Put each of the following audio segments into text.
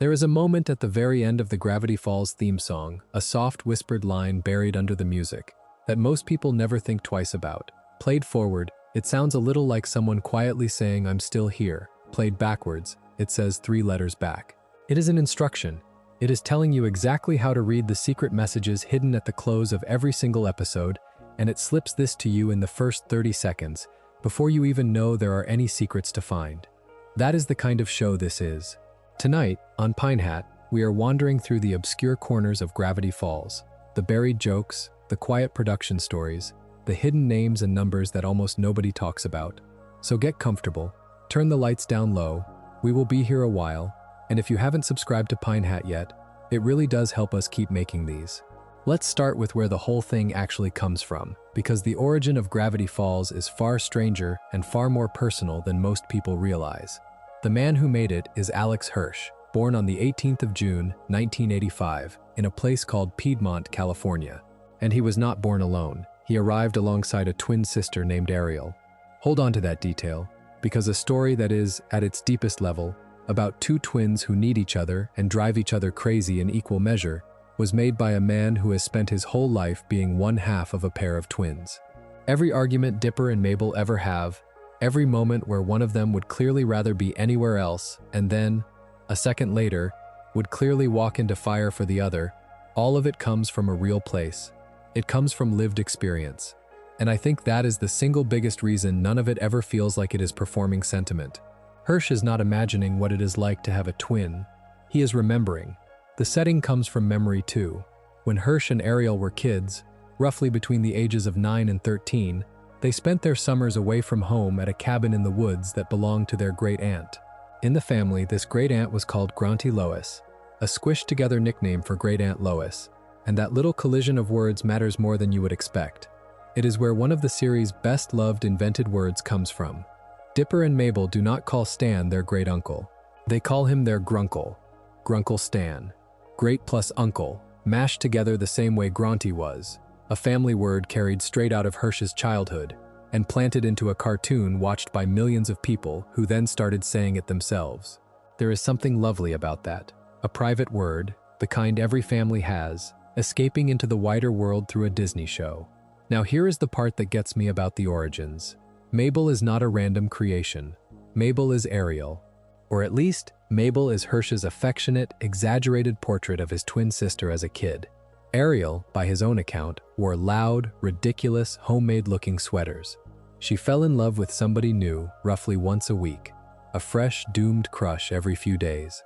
There is a moment at the very end of the Gravity Falls theme song, a soft whispered line buried under the music, that most people never think twice about. Played forward, it sounds a little like someone quietly saying, "I'm still here." Played backwards, it says 3 letters back. It is an instruction. It is telling you exactly how to read the secret messages hidden at the close of every single episode, and it slips this to you in the first 30 seconds, before you even know there are any secrets to find. That is the kind of show this is. Tonight, on Pine Hat, we are wandering through the obscure corners of Gravity Falls, the buried jokes, the quiet production stories, the hidden names and numbers that almost nobody talks about. So get comfortable, turn the lights down low, we will be here a while, and if you haven't subscribed to Pine Hat yet, it really does help us keep making these. Let's start with where the whole thing actually comes from, because the origin of Gravity Falls is far stranger and far more personal than most people realize. The man who made it is Alex Hirsch, born on the 18th of June, 1985, in a place called Piedmont, California. And he was not born alone. He arrived alongside a twin sister named Ariel. Hold on to that detail, because a story that is, at its deepest level, about 2 twins who need each other and drive each other crazy in equal measure, was made by a man who has spent his whole life being one half of a pair of twins. Every argument Dipper and Mabel ever have, every moment where one of them would clearly rather be anywhere else, and then, a second later, would clearly walk into fire for the other, all of it comes from a real place. It comes from lived experience. And I think that is the single biggest reason none of it ever feels like it is performing sentiment. Hirsch is not imagining what it is like to have a twin. He is remembering. The setting comes from memory too. When Hirsch and Ariel were kids, roughly between the ages of 9 and 13, they spent their summers away from home at a cabin in the woods that belonged to their great-aunt. In the family, this great-aunt was called Grunty Lois, a squished-together nickname for Great-Aunt Lois, and that little collision of words matters more than you would expect. It is where one of the series' best-loved invented words comes from. Dipper and Mabel do not call Stan their great-uncle. They call him their Grunkle, Grunkle Stan. Great plus uncle, mashed together the same way Grunty was, a family word carried straight out of Hirsch's childhood and planted into a cartoon watched by millions of people who then started saying it themselves. There is something lovely about that. A private word, the kind every family has, escaping into the wider world through a Disney show. Now here is the part that gets me about the origins. Mabel is not a random creation. Mabel is Ariel. Or at least, Mabel is Hirsch's affectionate, exaggerated portrait of his twin sister as a kid. Ariel, by his own account, wore loud, ridiculous, homemade-looking sweaters. She fell in love with somebody new roughly once a week, a fresh, doomed crush every few days.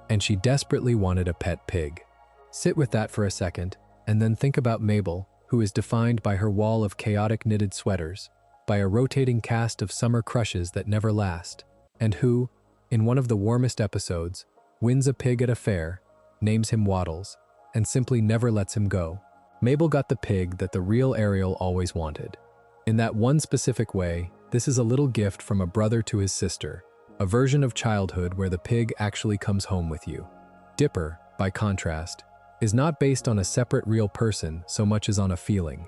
And she desperately wanted a pet pig. Sit with that for a second, and then think about Mabel, who is defined by her wall of chaotic knitted sweaters, by a rotating cast of summer crushes that never last, and who, in one of the warmest episodes, wins a pig at a fair, names him Waddles, and simply never lets him go. Mabel got the pig that the real Ariel always wanted. In that one specific way, this is a little gift from a brother to his sister, a version of childhood where the pig actually comes home with you. Dipper, by contrast, is not based on a separate real person so much as on a feeling.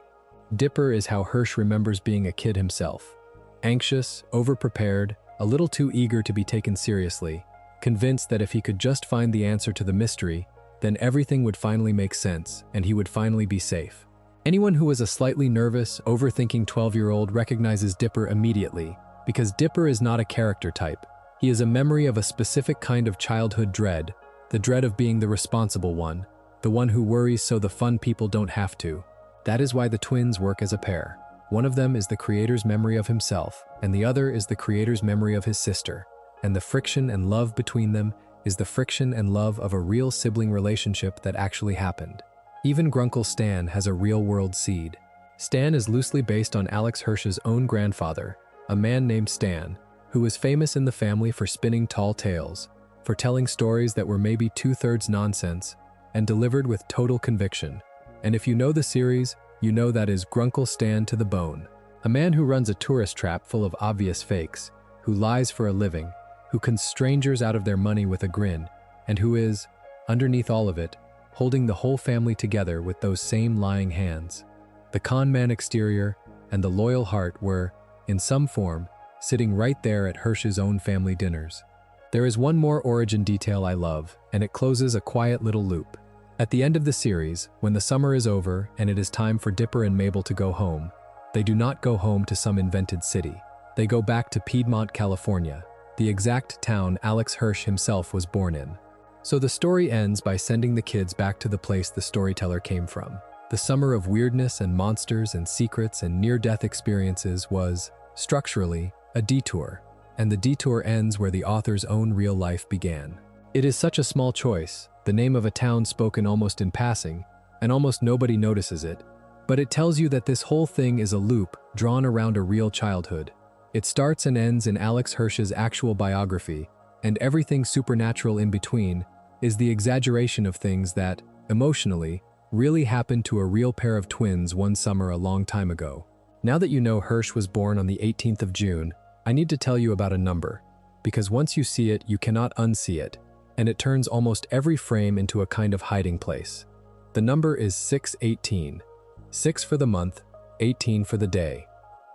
Dipper is how Hirsch remembers being a kid himself. Anxious, overprepared, a little too eager to be taken seriously, convinced that if he could just find the answer to the mystery, then everything would finally make sense and he would finally be safe. Anyone who is a slightly nervous, overthinking 12-year-old recognizes Dipper immediately, because Dipper is not a character type. He is a memory of a specific kind of childhood dread, the dread of being the responsible one, the one who worries so the fun people don't have to. That is why the twins work as a pair. One of them is the creator's memory of himself, and the other is the creator's memory of his sister. And the friction and love between them is the friction and love of a real sibling relationship that actually happened. Even Grunkle Stan has a real-world seed. Stan is loosely based on Alex Hirsch's own grandfather, a man named Stan, who was famous in the family for spinning tall tales, for telling stories that were maybe two-thirds nonsense, and delivered with total conviction. And if you know the series, you know that is Grunkle Stan to the bone. A man who runs a tourist trap full of obvious fakes, who lies for a living, who cons strangers out of their money with a grin, and who is, underneath all of it, holding the whole family together with those same lying hands. The con man exterior and the loyal heart were, in some form, sitting right there at Hirsch's own family dinners. There is one more origin detail I love, and it closes a quiet little loop. At the end of the series, when the summer is over and it is time for Dipper and Mabel to go home, they do not go home to some invented city. They go back to Piedmont, California, the exact town Alex Hirsch himself was born in. So the story ends by sending the kids back to the place the storyteller came from. The summer of weirdness and monsters and secrets and near-death experiences was, structurally, a detour, and the detour ends where the author's own real life began. It is such a small choice, the name of a town spoken almost in passing, and almost nobody notices it, but it tells you that this whole thing is a loop drawn around a real childhood. It starts and ends in Alex Hirsch's actual biography, and everything supernatural in between is the exaggeration of things that, emotionally, really happened to a real pair of twins one summer a long time ago. Now that you know Hirsch was born on the 18th of June, I need to tell you about a number, because once you see it, you cannot unsee it, and it turns almost every frame into a kind of hiding place. The number is 618. 6 for the month, 18 for the day.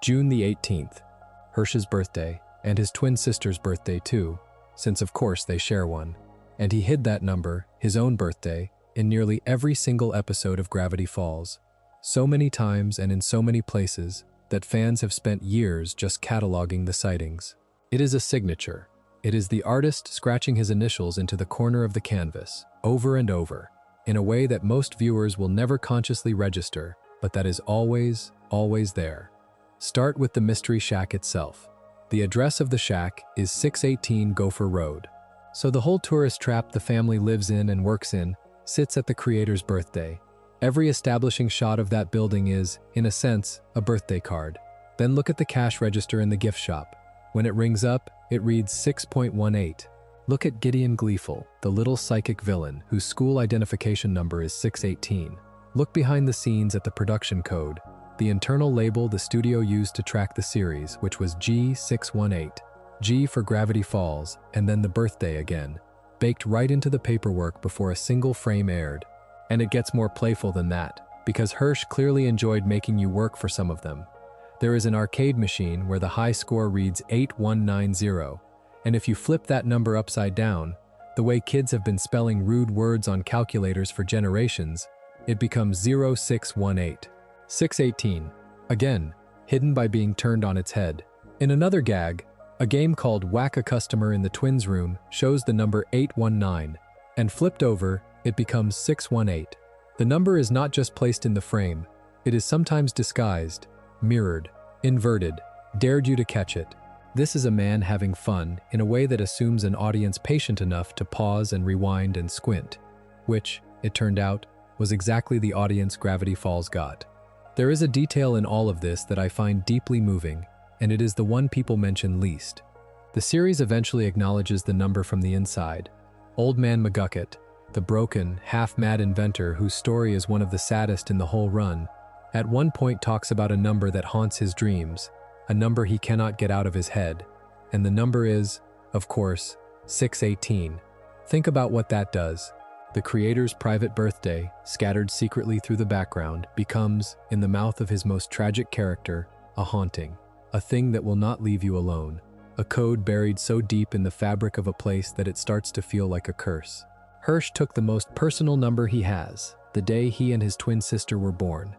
June the 18th. Hirsch's birthday, and his twin sister's birthday too, since of course they share one. And he hid that number, his own birthday, in nearly every single episode of Gravity Falls. So many times and in so many places that fans have spent years just cataloging the sightings. It is a signature. It is the artist scratching his initials into the corner of the canvas, over and over, in a way that most viewers will never consciously register, but that is always, always there. Start with the Mystery Shack itself. The address of the shack is 618 Gopher Road. So the whole tourist trap the family lives in and works in sits at the creator's birthday. Every establishing shot of that building is, in a sense, a birthday card. Then look at the cash register in the gift shop. When it rings up, it reads 6.18. Look at Gideon Gleeful, the little psychic villain whose school identification number is 618. Look behind the scenes at the production code, the internal label the studio used to track the series, which was G618. G for Gravity Falls, and then the birthday again, baked right into the paperwork before a single frame aired. And it gets more playful than that, because Hirsch clearly enjoyed making you work for some of them. There is an arcade machine where the high score reads 8190, and if you flip that number upside down, the way kids have been spelling rude words on calculators for generations, it becomes 0618. 618, again, hidden by being turned on its head. In another gag, a game called Whack a Customer in the Twins Room shows the number 819, and flipped over, it becomes 618. The number is not just placed in the frame, it is sometimes disguised, mirrored, inverted, dared you to catch it. This is a man having fun in a way that assumes an audience patient enough to pause and rewind and squint, which, it turned out, was exactly the audience Gravity Falls got. There is a detail in all of this that I find deeply moving, and it is the one people mention least. The series eventually acknowledges the number from the inside. Old Man McGucket, the broken, half-mad inventor whose story is one of the saddest in the whole run, at one point talks about a number that haunts his dreams, a number he cannot get out of his head, and the number is, of course, 618. Think about what that does. The creator's private birthday, scattered secretly through the background, becomes, in the mouth of his most tragic character, a haunting, a thing that will not leave you alone, a code buried so deep in the fabric of a place that it starts to feel like a curse. Hirsch took the most personal number he has, the day he and his twin sister were born,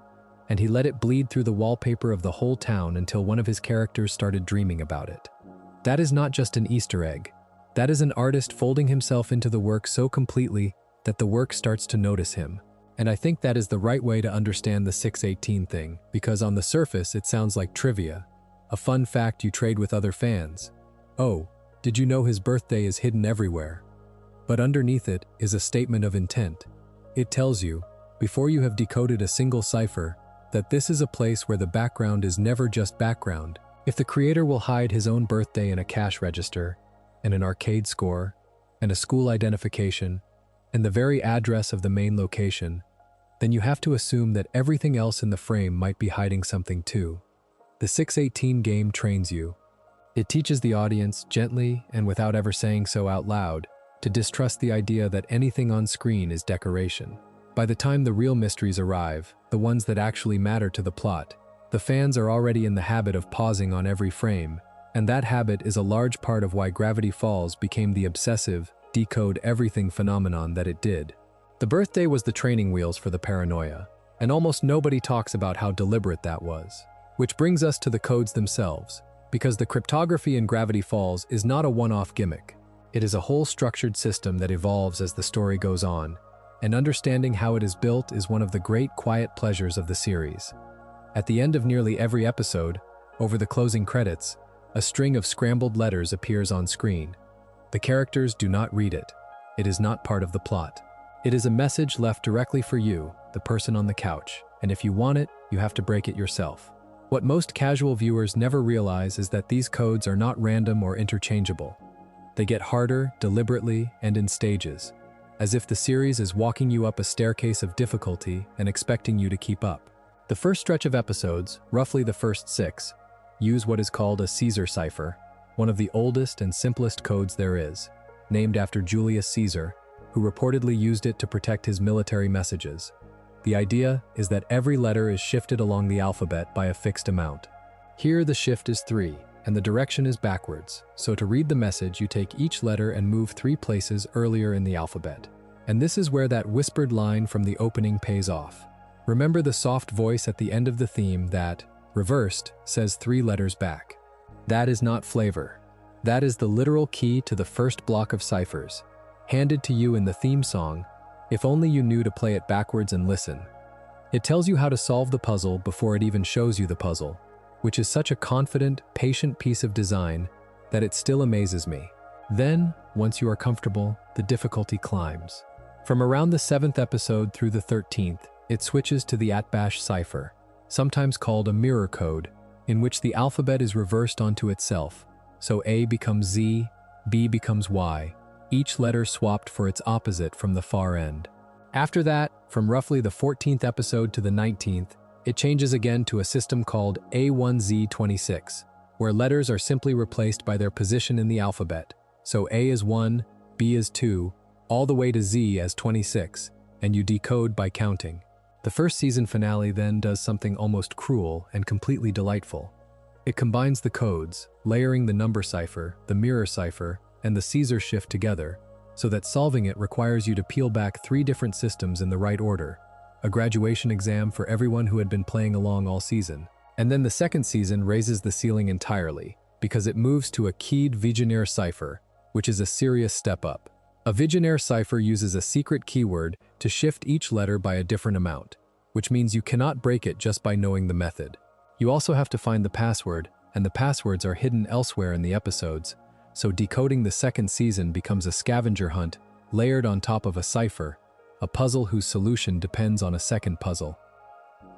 and he let it bleed through the wallpaper of the whole town until one of his characters started dreaming about it. That is not just an Easter egg. That is an artist folding himself into the work so completely that the work starts to notice him. And I think that is the right way to understand the 618 thing, because on the surface it sounds like trivia, a fun fact you trade with other fans. Oh, did you know his birthday is hidden everywhere? But underneath it is a statement of intent. It tells you, before you have decoded a single cipher, that this is a place where the background is never just background. If the creator will hide his own birthday in a cash register, and an arcade score, and a school identification, and the very address of the main location, then you have to assume that everything else in the frame might be hiding something too. The 618 game trains you. It teaches the audience, gently and without ever saying so out loud, to distrust the idea that anything on screen is decoration. By the time the real mysteries arrive, the ones that actually matter to the plot, the fans are already in the habit of pausing on every frame, And that habit is a large part of why Gravity Falls became the obsessive, decode everything phenomenon that it did. The birthday was the training wheels for the paranoia, and almost nobody talks about how deliberate that was. Which brings us to the codes themselves, because the cryptography in Gravity Falls is not a one-off gimmick. It is a whole structured system that evolves as the story goes on, and understanding how it is built is one of the great quiet pleasures of the series. At the end of nearly every episode, over the closing credits, a string of scrambled letters appears on screen. The characters do not read it. It is not part of the plot. It is a message left directly for you, the person on the couch, and if you want it, you have to break it yourself. What most casual viewers never realize is that these codes are not random or interchangeable. They get harder, deliberately, and in stages, as if the series is walking you up a staircase of difficulty and expecting you to keep up. The first stretch of episodes, roughly the first 6, use what is called a Caesar cipher, one of the oldest and simplest codes there is, named after Julius Caesar, who reportedly used it to protect his military messages. The idea is that every letter is shifted along the alphabet by a fixed amount. Here the shift is 3, and the direction is backwards, so to read the message you take each letter and move 3 places earlier in the alphabet. And this is where that whispered line from the opening pays off. Remember the soft voice at the end of the theme that, reversed, says 3 letters back. That is not flavor. That is the literal key to the first block of ciphers, handed to you in the theme song, if only you knew to play it backwards and listen. It tells you how to solve the puzzle before it even shows you the puzzle, which is such a confident, patient piece of design that it still amazes me. Then, once you are comfortable, the difficulty climbs. From around the 7th episode through the 13th, it switches to the Atbash cipher, sometimes called a mirror code, in which the alphabet is reversed onto itself, so A becomes Z, B becomes Y, each letter swapped for its opposite from the far end. After that, from roughly the 14th episode to the 19th, it changes again to a system called A1Z26, where letters are simply replaced by their position in the alphabet, so A is 1, B is 2, all the way to Z as 26, and you decode by counting. The first season finale then does something almost cruel and completely delightful. It combines the codes, layering the number cipher, the mirror cipher, and the Caesar shift together, so that solving it requires you to peel back 3 different systems in the right order, a graduation exam for everyone who had been playing along all season. And then the second season raises the ceiling entirely, because it moves to a keyed Vigenère cipher, which is a serious step up. A Vigenère cipher uses a secret keyword to shift each letter by a different amount, which means you cannot break it just by knowing the method. You also have to find the password, and the passwords are hidden elsewhere in the episodes, so decoding the second season becomes a scavenger hunt layered on top of a cipher, a puzzle whose solution depends on a second puzzle.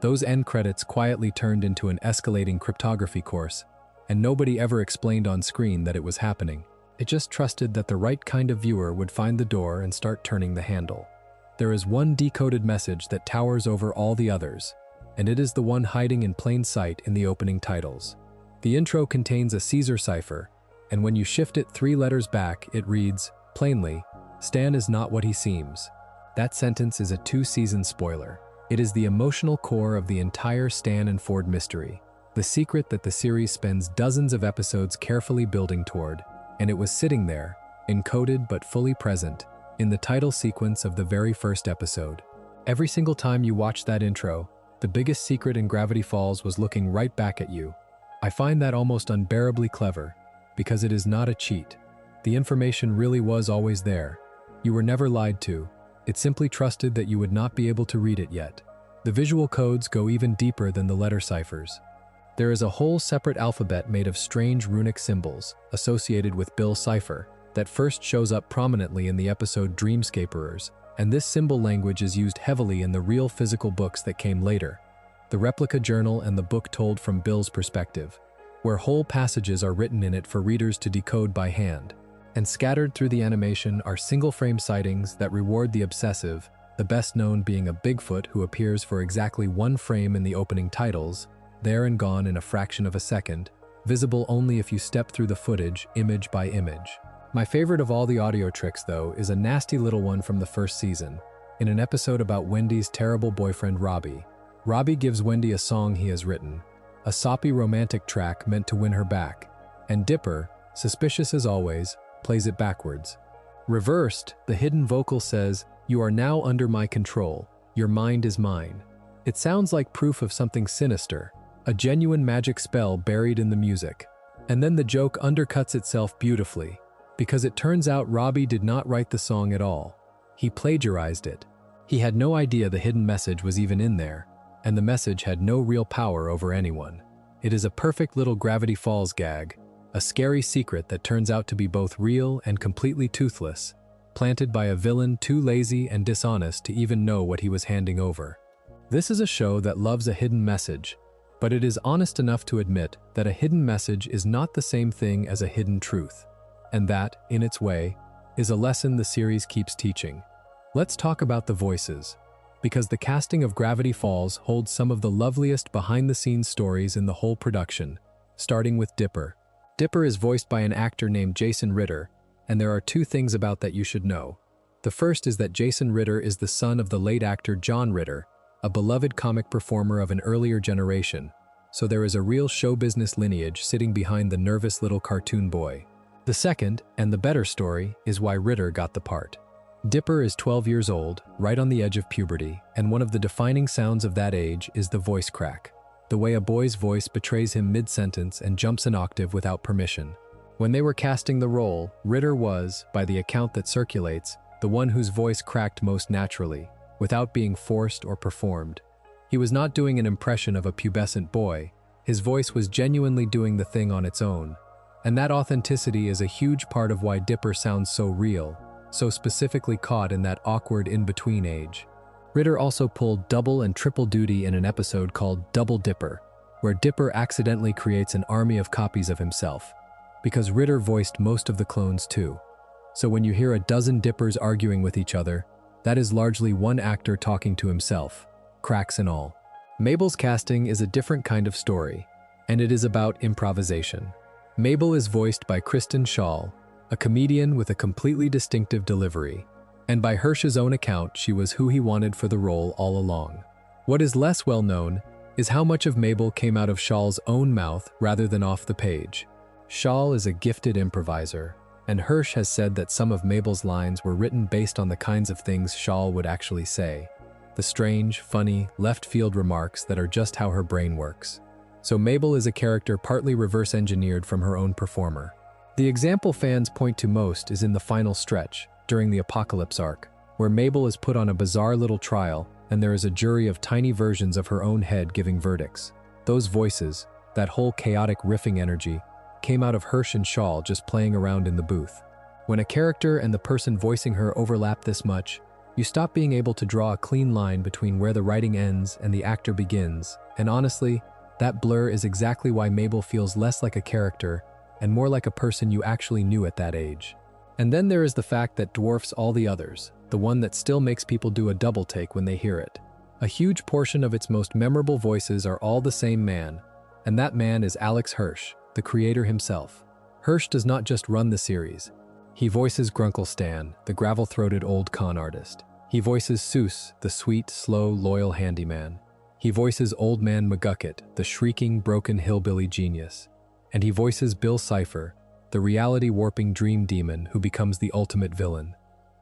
Those end credits quietly turned into an escalating cryptography course, and nobody ever explained on screen that it was happening. It just trusted that the right kind of viewer would find the door and start turning the handle. There is one decoded message that towers over all the others, and it is the one hiding in plain sight in the opening titles. The intro contains a Caesar cipher, and when you shift it 3 letters back, it reads, plainly, Stan is not what he seems. That sentence is a 2-season spoiler. It is the emotional core of the entire Stan and Ford mystery, the secret that the series spends dozens of episodes carefully building toward, and it was sitting there, encoded but fully present, in the title sequence of the very first episode. Every single time you watch that intro, the biggest secret in Gravity Falls was looking right back at you. I find that almost unbearably clever, because it is not a cheat. The information really was always there. You were never lied to. It simply trusted that you would not be able to read it yet. The visual codes go even deeper than the letter ciphers. There is a whole separate alphabet made of strange runic symbols associated with Bill's cipher that first shows up prominently in the episode Dreamscaperers, and this symbol language is used heavily in the real physical books that came later, the replica journal and the book told from Bill's perspective, where whole passages are written in it for readers to decode by hand. And scattered through the animation are single-frame sightings that reward the obsessive, the best known being a Bigfoot who appears for exactly 1 frame in the opening titles, there and gone in a fraction of a second, visible only if you step through the footage, image by image. My favorite of all the audio tricks, though, is a nasty little one from the first season. In an episode about Wendy's terrible boyfriend Robbie, Robbie gives Wendy a song he has written, a soppy romantic track meant to win her back, And Dipper, suspicious as always, plays it backwards. Reversed, the hidden vocal says, "You are now under my control. Your mind is mine." It sounds like proof of something sinister, a genuine magic spell buried in the music. And then the joke undercuts itself beautifully, because it turns out Robbie did not write the song at all. He plagiarized it. He had no idea the hidden message was even in there, and the message had no real power over anyone. It is a perfect little Gravity Falls gag, a scary secret that turns out to be both real and completely toothless, planted by a villain too lazy and dishonest to even know what he was handing over. This is a show that loves a hidden message, but it is honest enough to admit that a hidden message is not the same thing as a hidden truth, and that, in its way, is a lesson the series keeps teaching. Let's talk about the voices, because the casting of Gravity Falls holds some of the loveliest behind-the-scenes stories in the whole production, starting with Dipper. Dipper is voiced by an actor named Jason Ritter, and there are two things about that you should know. The first is that Jason Ritter is the son of the late actor John Ritter, a beloved comic performer of an earlier generation, so there is a real show business lineage sitting behind the nervous little cartoon boy. The second, and the better story, is why Ritter got the part. Dipper is 12 years old, right on the edge of puberty, and one of the defining sounds of that age is the voice crack, the way a boy's voice betrays him mid-sentence and jumps an octave without permission. When they were casting the role, Ritter was, by the account that circulates, the one whose voice cracked most naturally, without being forced or performed. He was not doing an impression of a pubescent boy. His voice was genuinely doing the thing on its own. And that authenticity is a huge part of why Dipper sounds so real, so specifically caught in that awkward in-between age. Ritter also pulled double and triple duty in an episode called Double Dipper, where Dipper accidentally creates an army of copies of himself, because Ritter voiced most of the clones too. So when you hear a dozen Dippers arguing with each other, that is largely one actor talking to himself, cracks and all. Mabel's casting is a different kind of story, and it is about improvisation. Mabel is voiced by Kristen Schaal, a comedian with a completely distinctive delivery, and by Hirsch's own account, she was who he wanted for the role all along. What is less well known is how much of Mabel came out of Schaal's own mouth rather than off the page. Schaal is a gifted improviser, and Hirsch has said that some of Mabel's lines were written based on the kinds of things Schaal would actually say. The strange, funny, left-field remarks that are just how her brain works. So Mabel is a character partly reverse-engineered from her own performer. The example fans point to most is in the final stretch, during the Apocalypse arc, where Mabel is put on a bizarre little trial and there is a jury of tiny versions of her own head giving verdicts. Those voices, that whole chaotic riffing energy, came out of Hirsch and Schaal just playing around in the booth. When a character and the person voicing her overlap this much, you stop being able to draw a clean line between where the writing ends and the actor begins, and honestly, that blur is exactly why Mabel feels less like a character and more like a person you actually knew at that age. And then there is the fact that dwarfs all the others, the one that still makes people do a double take when they hear it. A huge portion of its most memorable voices are all the same man, and that man is Alex Hirsch, the creator himself. Hirsch does not just run the series. He voices Grunkle Stan, the gravel-throated old con artist. He voices Seuss, the sweet, slow, loyal handyman. He voices Old Man McGucket, the shrieking, broken hillbilly genius. And he voices Bill Cipher, the reality-warping dream demon who becomes the ultimate villain.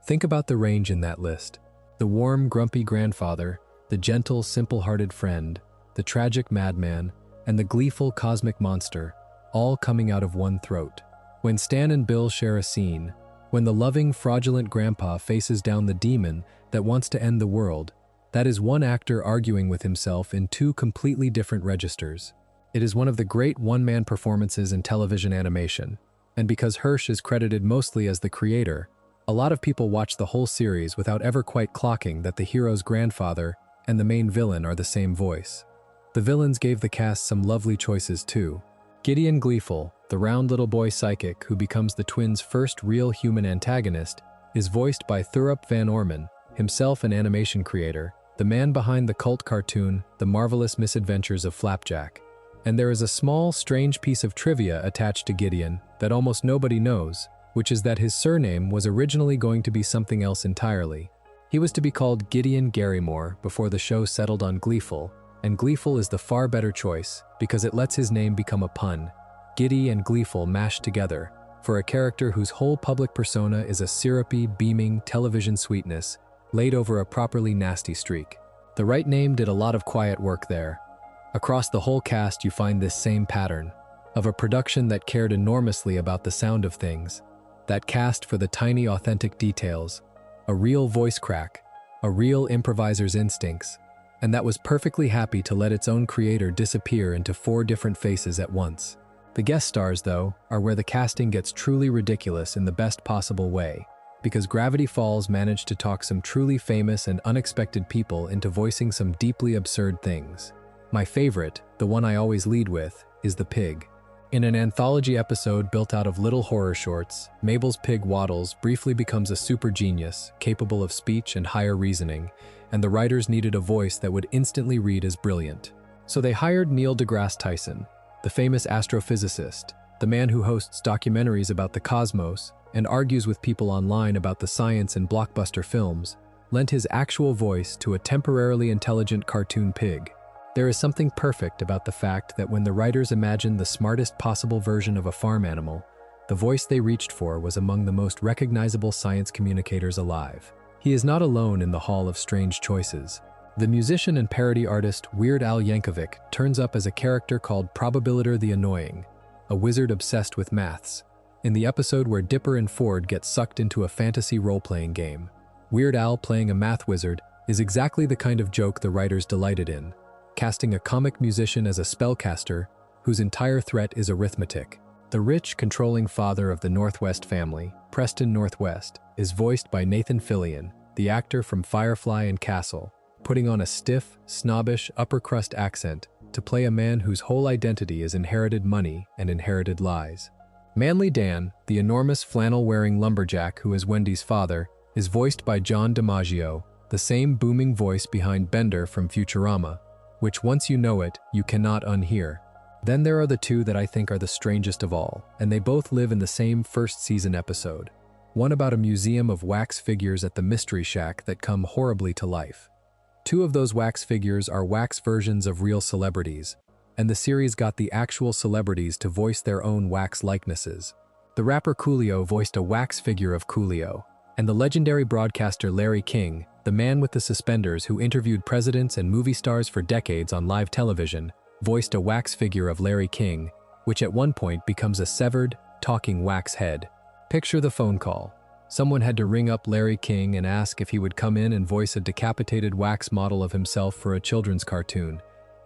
Think about the range in that list. The warm, grumpy grandfather, the gentle, simple-hearted friend, the tragic madman, and the gleeful cosmic monster, all coming out of one throat. When Stan and Bill share a scene, when the loving, fraudulent grandpa faces down the demon that wants to end the world, that is one actor arguing with himself in two completely different registers. It is one of the great one-man performances in television animation, and because Hirsch is credited mostly as the creator, a lot of people watch the whole series without ever quite clocking that the hero's grandfather and the main villain are the same voice. The villains gave the cast some lovely choices too. Gideon Gleeful, the round little boy psychic who becomes the twins' first real human antagonist, is voiced by Thurup Van Orman, himself an animation creator, the man behind the cult cartoon The Marvelous Misadventures of Flapjack. And there is a small, strange piece of trivia attached to Gideon that almost nobody knows, which is that his surname was originally going to be something else entirely. He was to be called Gideon Garrymore before the show settled on Gleeful, and Gleeful is the far better choice because it lets his name become a pun. giddy and gleeful mashed together, for a character whose whole public persona is a syrupy, beaming television sweetness laid over a properly nasty streak. The right name did a lot of quiet work there. Across the whole cast you find this same pattern, of a production that cared enormously about the sound of things, that cast for the tiny authentic details, a real voice crack, a real improviser's instincts, and that was perfectly happy to let its own creator disappear into 4 different faces at once. The guest stars, though, are where the casting gets truly ridiculous in the best possible way, because Gravity Falls managed to talk some truly famous and unexpected people into voicing some deeply absurd things. My favorite, the one I always lead with, is the pig. In an anthology episode built out of little horror shorts, Mabel's pig Waddles briefly becomes a super genius, capable of speech and higher reasoning, and the writers needed a voice that would instantly read as brilliant. So they hired Neil deGrasse Tyson, the famous astrophysicist, the man who hosts documentaries about the cosmos and argues with people online about the science in blockbuster films, lent his actual voice to a temporarily intelligent cartoon pig. There is something perfect about the fact that when the writers imagined the smartest possible version of a farm animal, the voice they reached for was among the most recognizable science communicators alive. He is not alone in the Hall of Strange Choices. The musician and parody artist Weird Al Yankovic turns up as a character called Probabilitor the Annoying, a wizard obsessed with maths, in the episode where Dipper and Ford get sucked into a fantasy role-playing game. Weird Al playing a math wizard is exactly the kind of joke the writers delighted in, casting a comic musician as a spellcaster whose entire threat is arithmetic. The rich, controlling father of the Northwest family, Preston Northwest, is voiced by Nathan Fillion, the actor from Firefly and Castle, putting on a stiff, snobbish, upper-crust accent to play a man whose whole identity is inherited money and inherited lies. Manly Dan, the enormous flannel-wearing lumberjack who is Wendy's father, is voiced by John DiMaggio, the same booming voice behind Bender from Futurama, which once you know it, you cannot unhear. Then there are the 2 that I think are the strangest of all, and they both live in the same first season episode. One about a museum of wax figures at the Mystery Shack that come horribly to life. 2 of those wax figures are wax versions of real celebrities, and the series got the actual celebrities to voice their own wax likenesses. The rapper Coolio voiced a wax figure of Coolio, and the legendary broadcaster Larry King, the man with the suspenders who interviewed presidents and movie stars for decades on live television, voiced a wax figure of Larry King, which at one point becomes a severed, talking wax head. Picture the phone call. Someone had to ring up Larry King and ask if he would come in and voice a decapitated wax model of himself for a children's cartoon,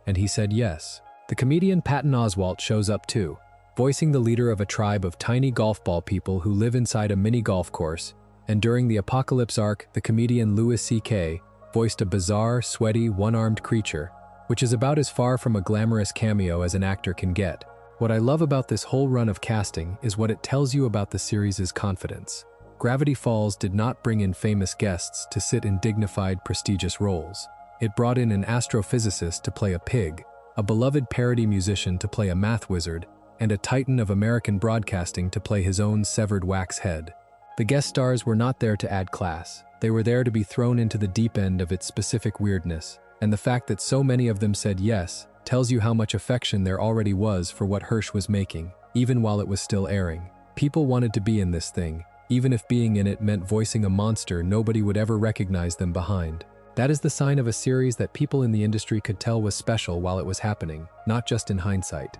and he said yes. The comedian Patton Oswalt shows up too, voicing the leader of a tribe of tiny golf ball people who live inside a mini golf course, and during the Apocalypse arc, the comedian Louis C.K. voiced a bizarre, sweaty, one-armed creature, which is about as far from a glamorous cameo as an actor can get. What I love about this whole run of casting is what it tells you about the series' confidence. Gravity Falls did not bring in famous guests to sit in dignified, prestigious roles. It brought in an astrophysicist to play a pig, a beloved parody musician to play a math wizard, and a titan of American broadcasting to play his own severed wax head. The guest stars were not there to add class. They were there to be thrown into the deep end of its specific weirdness, and the fact that so many of them said yes tells you how much affection there already was for what Hirsch was making, even while it was still airing. People wanted to be in this thing, even if being in it meant voicing a monster nobody would ever recognize them behind. That is the sign of a series that people in the industry could tell was special while it was happening, not just in hindsight.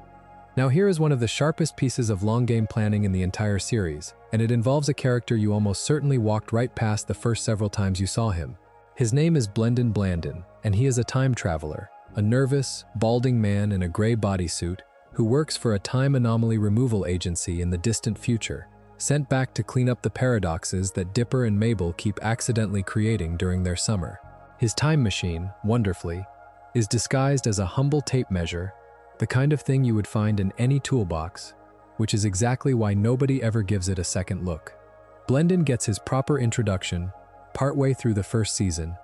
Now here is one of the sharpest pieces of long-game planning in the entire series, and it involves a character you almost certainly walked right past the first several times you saw him. His name is Blendon Blandon, and he is a time traveler, a nervous, balding man in a gray bodysuit who works for a time anomaly removal agency in the distant future, sent back to clean up the paradoxes that Dipper and Mabel keep accidentally creating during their summer. His time machine, wonderfully, is disguised as a humble tape measure, the kind of thing you would find in any toolbox, which is exactly why nobody ever gives it a second look. Blendon gets his proper introduction partway through the first season,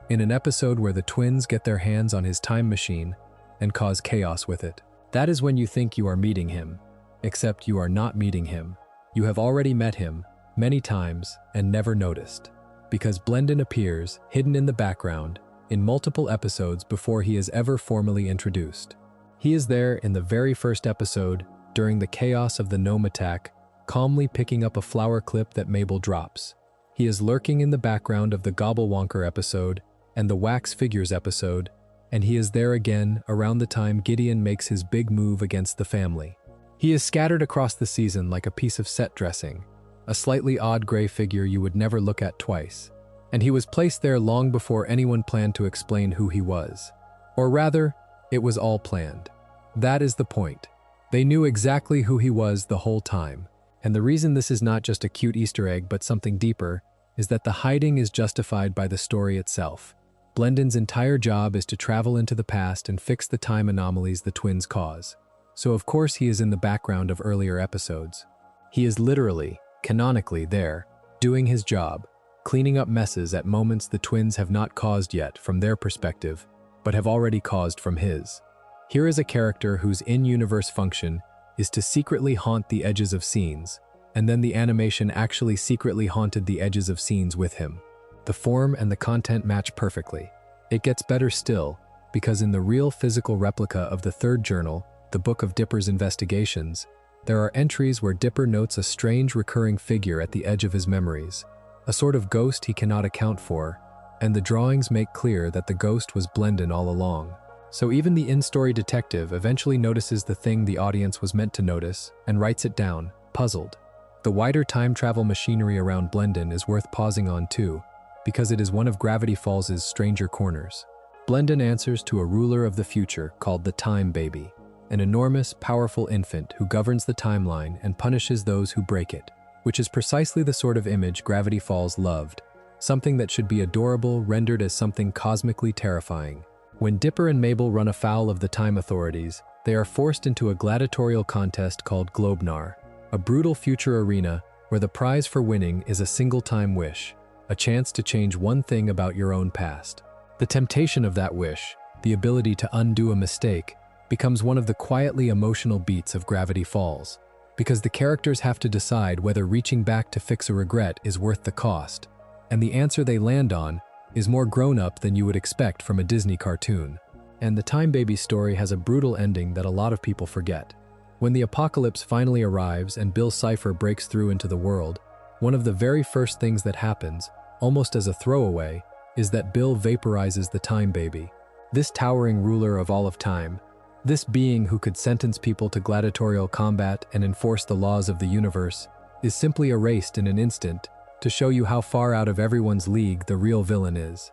in an episode where the twins get their hands on his time machine and cause chaos with it. That is when you think you are meeting him, except you are not meeting him. You have already met him many times and never noticed, because Blendon appears, hidden in the background, in multiple episodes before he is ever formally introduced. He is there in the very first episode, during the chaos of the gnome attack, calmly picking up a flower clip that Mabel drops. He is lurking in the background of the Gobblewonker episode and the Wax Figures episode, and he is there again around the time Gideon makes his big move against the family. He is scattered across the season like a piece of set dressing, a slightly odd gray figure you would never look at twice. And he was placed there long before anyone planned to explain who he was. Or rather, it was all planned. That is the point. They knew exactly who he was the whole time. And the reason this is not just a cute Easter egg but something deeper is that the hiding is justified by the story itself. Blendon's entire job is to travel into the past and fix the time anomalies the twins cause. So of course he is in the background of earlier episodes. He is literally, canonically there, doing his job, cleaning up messes at moments the twins have not caused yet from their perspective, but have already caused from his. Here is a character whose in-universe function is to secretly haunt the edges of scenes, and then the animation actually secretly haunted the edges of scenes with him. The form and the content match perfectly. It gets better still, because in the real physical replica of the third journal, the book of Dipper's investigations, there are entries where Dipper notes a strange recurring figure at the edge of his memories, a sort of ghost he cannot account for, and the drawings make clear that the ghost was Blendon all along. So even the in-story detective eventually notices the thing the audience was meant to notice and writes it down, puzzled. The wider time travel machinery around Blendon is worth pausing on too, because it is one of Gravity Falls' stranger corners. Blendon answers to a ruler of the future called the Time Baby, an enormous, powerful infant who governs the timeline and punishes those who break it, which is precisely the sort of image Gravity Falls loved, something that should be adorable rendered as something cosmically terrifying. When Dipper and Mabel run afoul of the time authorities, they are forced into a gladiatorial contest called Globnar, a brutal future arena where the prize for winning is a single-time wish, a chance to change one thing about your own past. The temptation of that wish, the ability to undo a mistake, becomes one of the quietly emotional beats of Gravity Falls, because the characters have to decide whether reaching back to fix a regret is worth the cost, and the answer they land on is more grown-up than you would expect from a Disney cartoon. And the Time Baby story has a brutal ending that a lot of people forget. When the apocalypse finally arrives and Bill Cipher breaks through into the world, one of the very first things that happens, almost as a throwaway, is that Bill vaporizes the Time Baby. This towering ruler of all of time, this being who could sentence people to gladiatorial combat and enforce the laws of the universe, is simply erased in an instant to show you how far out of everyone's league the real villain is.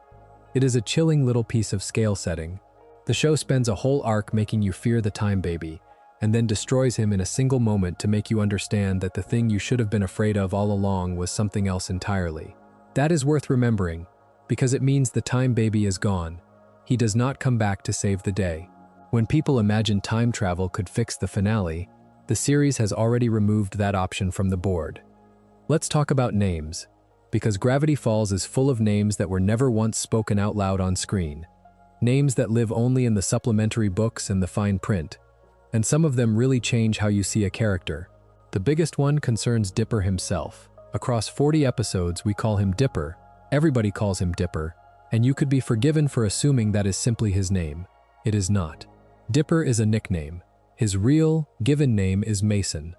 It is a chilling little piece of scale setting. The show spends a whole arc making you fear the Time Baby, and then destroys him in a single moment to make you understand that the thing you should have been afraid of all along was something else entirely. That is worth remembering, because it means the Time Baby is gone. He does not come back to save the day. When people imagine time travel could fix the finale, the series has already removed that option from the board. Let's talk about names, because Gravity Falls is full of names that were never once spoken out loud on screen. Names that live only in the supplementary books and the fine print, and some of them really change how you see a character. The biggest one concerns Dipper himself. Across 40 episodes, we call him Dipper. Everybody calls him Dipper, and you could be forgiven for assuming that is simply his name. It is not. Dipper is a nickname. His real, given name is Mason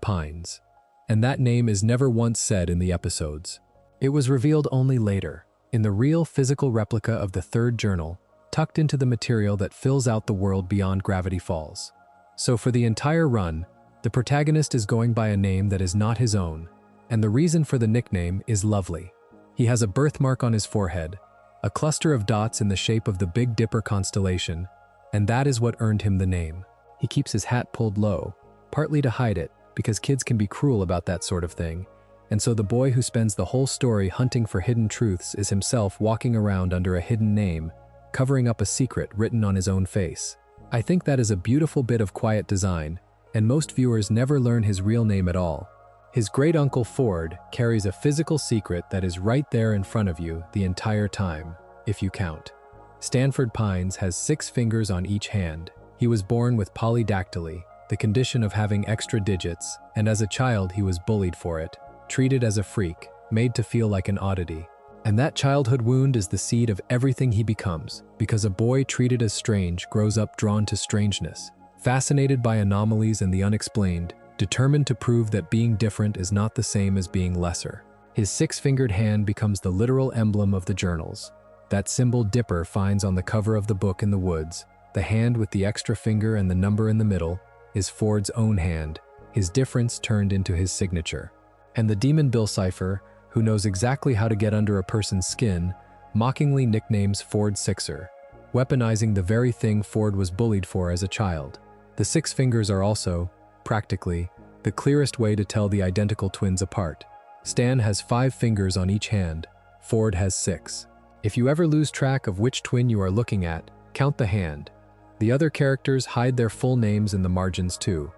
Pines, and that name is never once said in the episodes. It was revealed only later, in the real physical replica of the third journal, tucked into the material that fills out the world beyond Gravity Falls. So for the entire run, the protagonist is going by a name that is not his own, and the reason for the nickname is lovely. He has a birthmark on his forehead, a cluster of dots in the shape of the Big Dipper constellation, and that is what earned him the name. He keeps his hat pulled low, partly to hide it, because kids can be cruel about that sort of thing, and so the boy who spends the whole story hunting for hidden truths is himself walking around under a hidden name, covering up a secret written on his own face. I think that is a beautiful bit of quiet design, and most viewers never learn his real name at all. His great-uncle Ford carries a physical secret that is right there in front of you the entire time, if you count. Stanford Pines has 6 fingers on each hand. He was born with polydactyly, the condition of having extra digits, and as a child he was bullied for it, treated as a freak, made to feel like an oddity. And that childhood wound is the seed of everything he becomes, because a boy treated as strange grows up drawn to strangeness, fascinated by anomalies and the unexplained, determined to prove that being different is not the same as being lesser. His six-fingered hand becomes the literal emblem of the journals. That symbol Dipper finds on the cover of the book in the woods, the hand with the extra finger and the number in the middle, is Ford's own hand, his difference turned into his signature. And the Demon Bill Cipher, who knows exactly how to get under a person's skin, mockingly nicknames Ford Sixer, weaponizing the very thing Ford was bullied for as a child. The six fingers are also, practically, the clearest way to tell the identical twins apart. Stan has 5 fingers on each hand, Ford has 6. If you ever lose track of which twin you are looking at, count the hand. The other characters hide their full names in the margins too.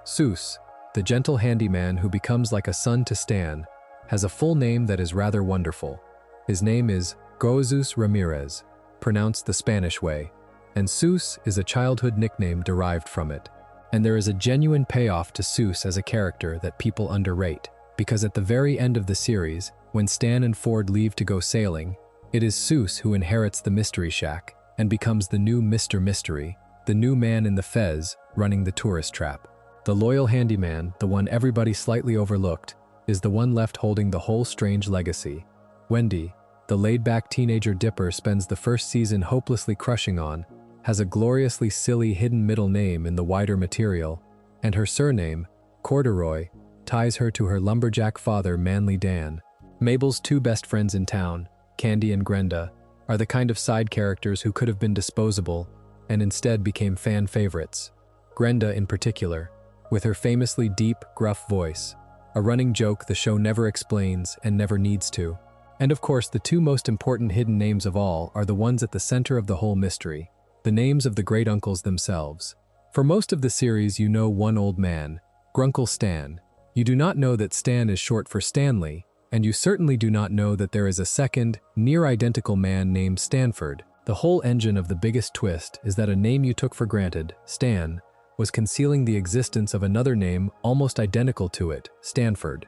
Seuss, the gentle handyman who becomes like a son to Stan, has a full name that is rather wonderful. His name is Jesus Ramirez, pronounced the Spanish way, and Seuss is a childhood nickname derived from it. And there is a genuine payoff to Seuss as a character that people underrate, because at the very end of the series, when Stan and Ford leave to go sailing, it is Seuss who inherits the Mystery Shack and becomes the new Mr. Mystery, the new man in the fez running the tourist trap. The loyal handyman, the one everybody slightly overlooked, is the one left holding the whole strange legacy. Wendy, the laid-back teenager Dipper spends the first season hopelessly crushing on, has a gloriously silly hidden middle name in the wider material, and her surname, Corduroy, ties her to her lumberjack father Manly Dan. Mabel's 2 best friends in town, Candy and Grenda, are the kind of side characters who could have been disposable and instead became fan favorites. Grenda in particular, with her famously deep, gruff voice, a running joke the show never explains and never needs to. And of course, the 2 most important hidden names of all are the ones at the center of the whole mystery, the names of the great uncles themselves. For most of the series you know one old man, Grunkle Stan. You do not know that Stan is short for Stanley, and you certainly do not know that there is a second, near-identical man named Stanford. The whole engine of the biggest twist is that a name you took for granted, Stan, was concealing the existence of another name almost identical to it, Stanford,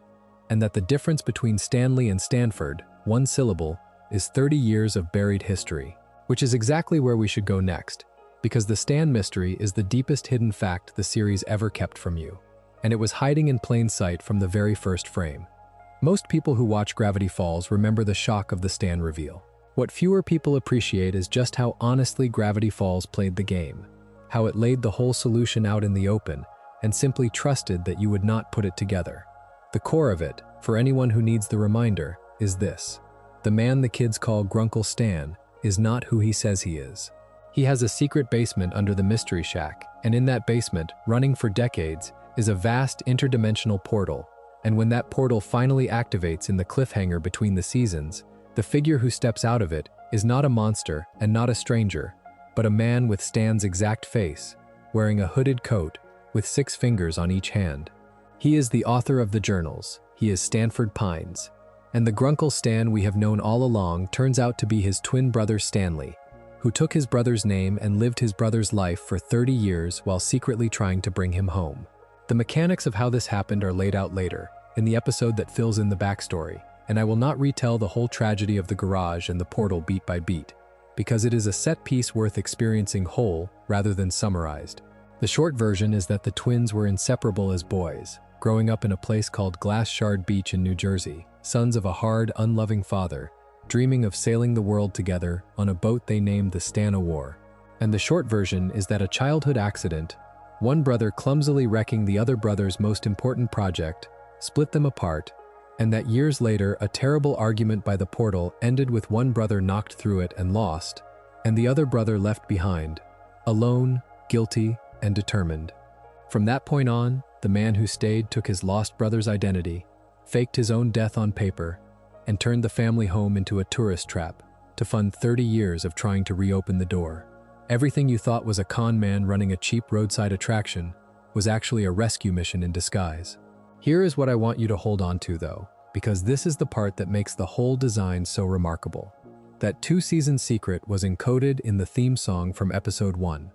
and that the difference between Stanley and Stanford, 1 syllable, is 30 years of buried history. Which is exactly where we should go next, because the Stan mystery is the deepest hidden fact the series ever kept from you, and it was hiding in plain sight from the very first frame. Most people who watch Gravity Falls remember the shock of the Stan reveal. What fewer people appreciate is just how honestly Gravity Falls played the game, how it laid the whole solution out in the open and simply trusted that you would not put it together. The core of it, for anyone who needs the reminder, is this: the man the kids call Grunkle Stan is not who he says he is. He has a secret basement under the Mystery Shack, and in that basement, running for decades, is a vast interdimensional portal. And when that portal finally activates in the cliffhanger between the seasons, the figure who steps out of it is not a monster and not a stranger, but a man with Stan's exact face, wearing a hooded coat with 6 fingers on each hand. He is the author of the journals. He is Stanford Pines. And the Grunkle Stan we have known all along turns out to be his twin brother Stanley, who took his brother's name and lived his brother's life for 30 years while secretly trying to bring him home. The mechanics of how this happened are laid out later, in the episode that fills in the backstory, and I will not retell the whole tragedy of the garage and the portal beat by beat, because it is a set piece worth experiencing whole rather than summarized. The short version is that the twins were inseparable as boys, growing up in a place called Glass Shard Beach in New Jersey, sons of a hard, unloving father, dreaming of sailing the world together on a boat they named the Stan O'War. And the short version is that a childhood accident, one brother clumsily wrecking the other brother's most important project, split them apart, and that years later a terrible argument by the portal ended with one brother knocked through it and lost, and the other brother left behind, alone, guilty, and determined. From that point on, the man who stayed took his lost brother's identity, faked his own death on paper, and turned the family home into a tourist trap to fund 30 years of trying to reopen the door. Everything you thought was a con man running a cheap roadside attraction was actually a rescue mission in disguise. Here is what I want you to hold on to though, because this is the part that makes the whole design so remarkable. That 2-season secret was encoded in the theme song from episode 1.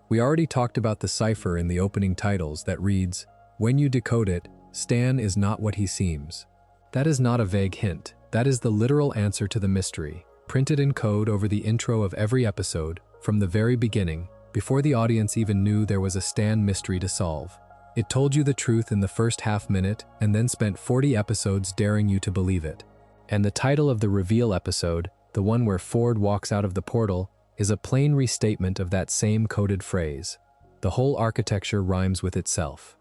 We already talked about the cipher in the opening titles that reads, "When you decode it, Stan is not what he seems." That is not a vague hint. That is the literal answer to the mystery, printed in code over the intro of every episode, from the very beginning, before the audience even knew there was a Stan mystery to solve. It told you the truth in the first half minute and then spent 40 episodes daring you to believe it. And the title of the reveal episode, the one where Ford walks out of the portal, is a plain restatement of that same coded phrase. The whole architecture rhymes with itself.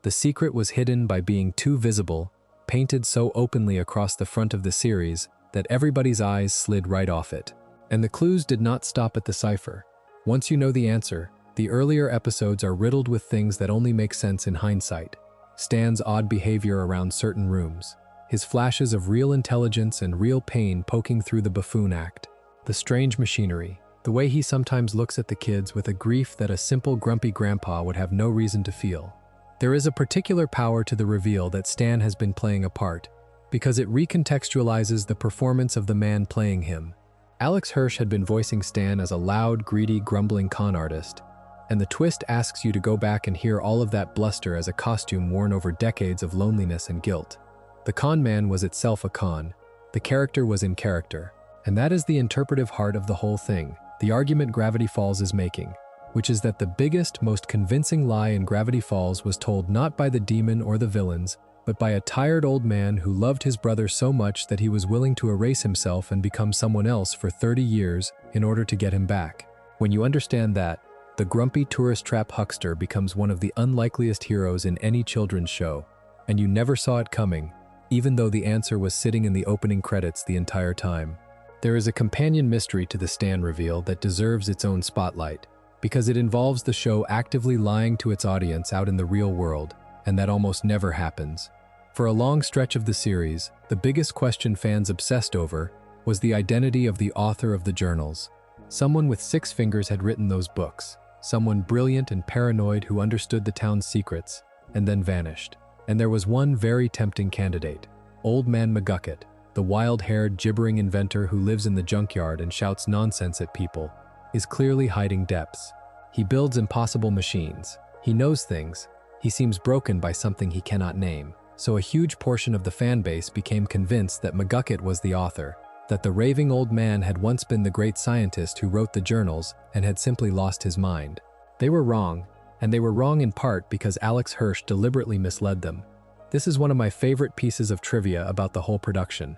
The secret was hidden by being too visible, painted so openly across the front of the series that everybody's eyes slid right off it. And the clues did not stop at the cipher. Once you know the answer, the earlier episodes are riddled with things that only make sense in hindsight. Stan's odd behavior around certain rooms, his flashes of real intelligence and real pain poking through the buffoon act, the strange machinery, the way he sometimes looks at the kids with a grief that a simple grumpy grandpa would have no reason to feel. There is a particular power to the reveal that Stan has been playing a part, because it recontextualizes the performance of the man playing him. Alex Hirsch had been voicing Stan as a loud, greedy, grumbling con artist, and the twist asks you to go back and hear all of that bluster as a costume worn over decades of loneliness and guilt. The con man was itself a con. The character was in character. And that is the interpretive heart of the whole thing, the argument Gravity Falls is making, which is that the biggest, most convincing lie in Gravity Falls was told not by the demon or the villains, but by a tired old man who loved his brother so much that he was willing to erase himself and become someone else for 30 years in order to get him back. When you understand that, the grumpy tourist trap huckster becomes one of the unlikeliest heroes in any children's show, and you never saw it coming, even though the answer was sitting in the opening credits the entire time. There is a companion mystery to the Stan reveal that deserves its own spotlight, because it involves the show actively lying to its audience out in the real world, and that almost never happens. For a long stretch of the series, the biggest question fans obsessed over was the identity of the author of the journals. Someone with 6 fingers had written those books, someone brilliant and paranoid who understood the town's secrets, and then vanished. And there was one very tempting candidate, Old Man McGucket, the wild-haired, gibbering inventor who lives in the junkyard and shouts nonsense at people, is clearly hiding depths. He builds impossible machines. He knows things. He seems broken by something he cannot name. So a huge portion of the fan base became convinced that McGucket was the author, that the raving old man had once been the great scientist who wrote the journals and had simply lost his mind. They were wrong, and they were wrong in part because Alex Hirsch deliberately misled them. This is one of my favorite pieces of trivia about the whole production.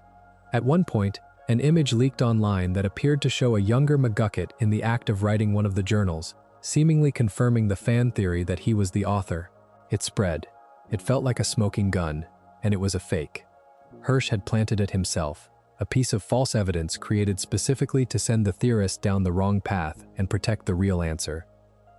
At one point, an image leaked online that appeared to show a younger McGucket in the act of writing one of the journals, seemingly confirming the fan theory that he was the author. It spread. It felt like a smoking gun, and it was a fake. Hirsch had planted it himself, a piece of false evidence created specifically to send the theorists down the wrong path and protect the real answer,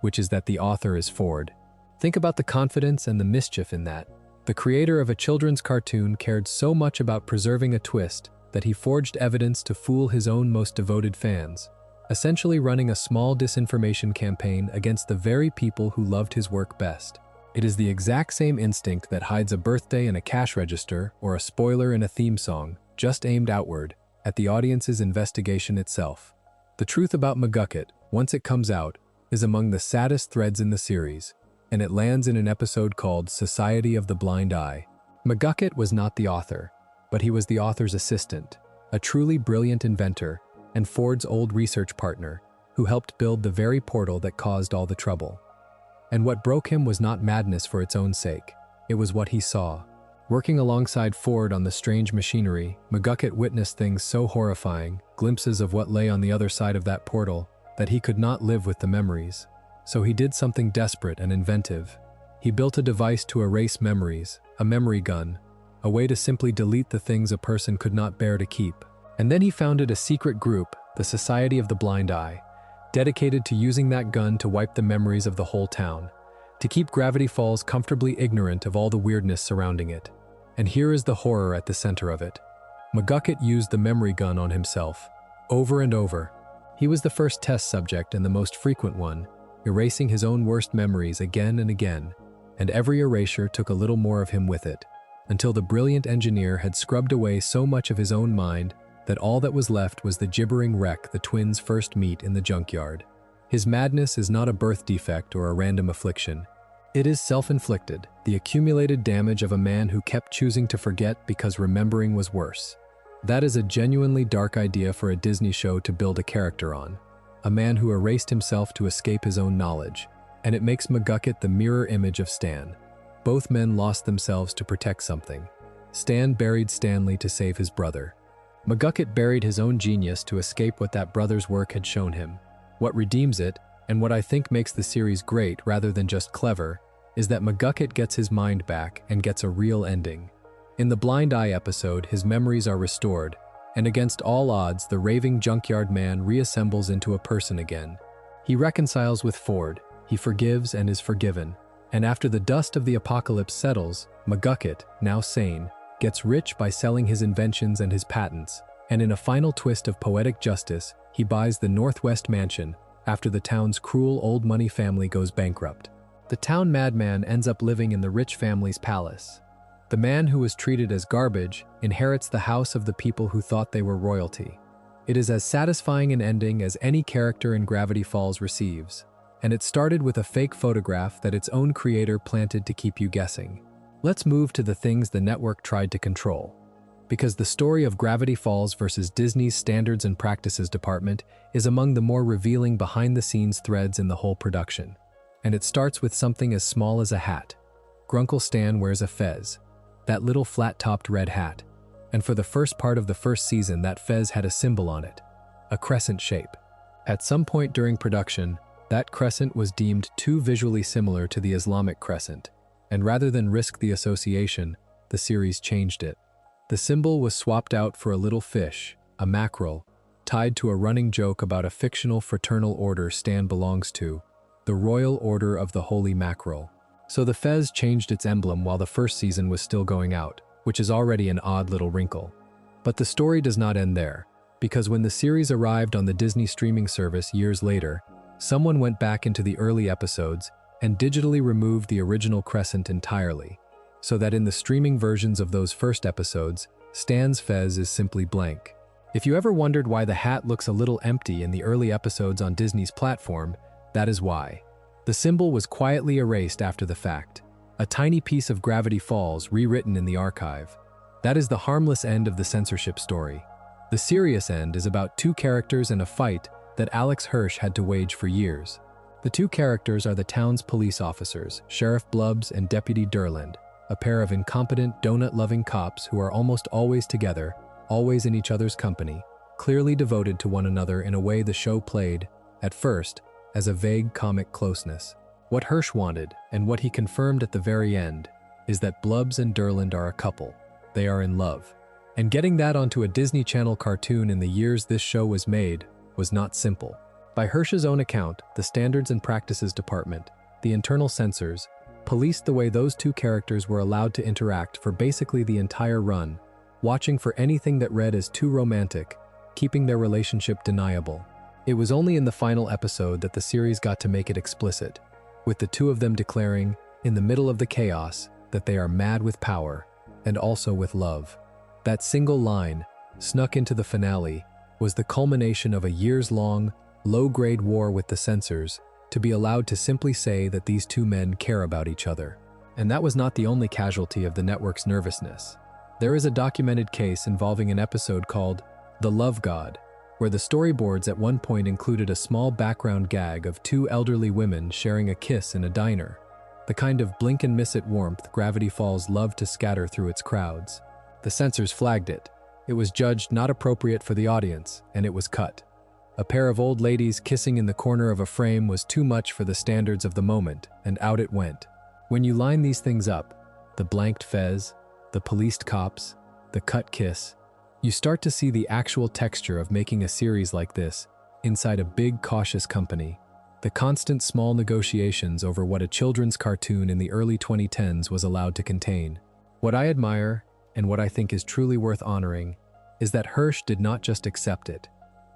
which is that the author is Ford. Think about the confidence and the mischief in that. The creator of a children's cartoon cared so much about preserving a twist that he forged evidence to fool his own most devoted fans, essentially running a small disinformation campaign against the very people who loved his work best. It is the exact same instinct that hides a birthday in a cash register or a spoiler in a theme song, just aimed outward, at the audience's investigation itself. The truth about McGucket, once it comes out, is among the saddest threads in the series, and it lands in an episode called Society of the Blind Eye. McGucket was not the author, but he was the author's assistant, a truly brilliant inventor, and Ford's old research partner, who helped build the very portal that caused all the trouble. And what broke him was not madness for its own sake. It was what he saw. Working alongside Ford on the strange machinery, McGucket witnessed things so horrifying, glimpses of what lay on the other side of that portal, that he could not live with the memories. So he did something desperate and inventive. He built a device to erase memories, a memory gun, a way to simply delete the things a person could not bear to keep. And then he founded a secret group, the Society of the Blind Eye, dedicated to using that gun to wipe the memories of the whole town, to keep Gravity Falls comfortably ignorant of all the weirdness surrounding it. And here is the horror at the center of it. McGucket used the memory gun on himself, over and over. He was the first test subject and the most frequent one, erasing his own worst memories again and again, and every erasure took a little more of him with it, until the brilliant engineer had scrubbed away so much of his own mind that all that was left was the gibbering wreck the twins first meet in the junkyard. His madness is not a birth defect or a random affliction. It is self-inflicted, the accumulated damage of a man who kept choosing to forget because remembering was worse. That is a genuinely dark idea for a Disney show to build a character on. a man who erased himself to escape his own knowledge, and it makes McGucket the mirror image of Stan. Both men lost themselves to protect something. Stan buried Stanley to save his brother. McGucket buried his own genius to escape what that brother's work had shown him. What redeems it, and what I think makes the series great rather than just clever, is that McGucket gets his mind back and gets a real ending. In the Blind Eye episode, his memories are restored, and against all odds, the raving junkyard man reassembles into a person again. He reconciles with Ford, he forgives and is forgiven, and after the dust of the apocalypse settles, McGucket, now sane, gets rich by selling his inventions and his patents, and in a final twist of poetic justice, he buys the Northwest Mansion after the town's cruel old money family goes bankrupt. The town madman ends up living in the rich family's palace. The man who was treated as garbage inherits the house of the people who thought they were royalty. It is as satisfying an ending as any character in Gravity Falls receives, and it started with a fake photograph that its own creator planted to keep you guessing. Let's move to the things the network tried to control. Because the story of Gravity Falls versus Disney's Standards and Practices Department is among the more revealing behind-the-scenes threads in the whole production. And it starts with something as small as a hat. Grunkle Stan wears a fez, that little flat-topped red hat. And for the first part of the first season, that fez had a symbol on it, a crescent shape. At some point during production, that crescent was deemed too visually similar to the Islamic crescent, and rather than risk the association, the series changed it. The symbol was swapped out for a little fish, a mackerel, tied to a running joke about a fictional fraternal order Stan belongs to, the Royal Order of the Holy Mackerel. So the fez changed its emblem while the first season was still going out, which is already an odd little wrinkle. But the story does not end there, because when the series arrived on the Disney streaming service years later, someone went back into the early episodes and digitally removed the original crescent entirely, so that in the streaming versions of those first episodes, Stan's fez is simply blank. If you ever wondered why the hat looks a little empty in the early episodes on Disney's platform, that is why. The symbol was quietly erased after the fact, a tiny piece of Gravity Falls rewritten in the archive. That is the harmless end of the censorship story. The serious end is about two characters and a fight that Alex Hirsch had to wage for years. The two characters are the town's police officers, Sheriff Blubbs and Deputy Durland, a pair of incompetent, donut-loving cops who are almost always together, always in each other's company, clearly devoted to one another in a way the show played, at first, as a vague comic closeness. What Hirsch wanted, and what he confirmed at the very end, is that Blubbs and Durland are a couple. They are in love. And getting that onto a Disney Channel cartoon in the years this show was made was not simple. By Hirsch's own account, the Standards and Practices Department, the internal censors, policed the way those two characters were allowed to interact for basically the entire run, watching for anything that read as too romantic, keeping their relationship deniable. It was only in the final episode that the series got to make it explicit, with the two of them declaring, in the middle of the chaos, that they are mad with power, and also with love. That single line, snuck into the finale, was the culmination of a years-long, low-grade war with the censors, to be allowed to simply say that these two men care about each other. And that was not the only casualty of the network's nervousness. There is a documented case involving an episode called The Love God, where the storyboards at one point included a small background gag of two elderly women sharing a kiss in a diner, the kind of blink-and-miss-it warmth Gravity Falls loved to scatter through its crowds. The censors flagged it. It was judged not appropriate for the audience, and it was cut. A pair of old ladies kissing in the corner of a frame was too much for the standards of the moment, and out it went. When you line these things up, the blanked fez, the policed cops, the cut kiss, you start to see the actual texture of making a series like this inside a big, cautious company. The constant small negotiations over what a children's cartoon in the early 2010s was allowed to contain. What I admire, and what I think is truly worth honoring, is that Hirsch did not just accept it.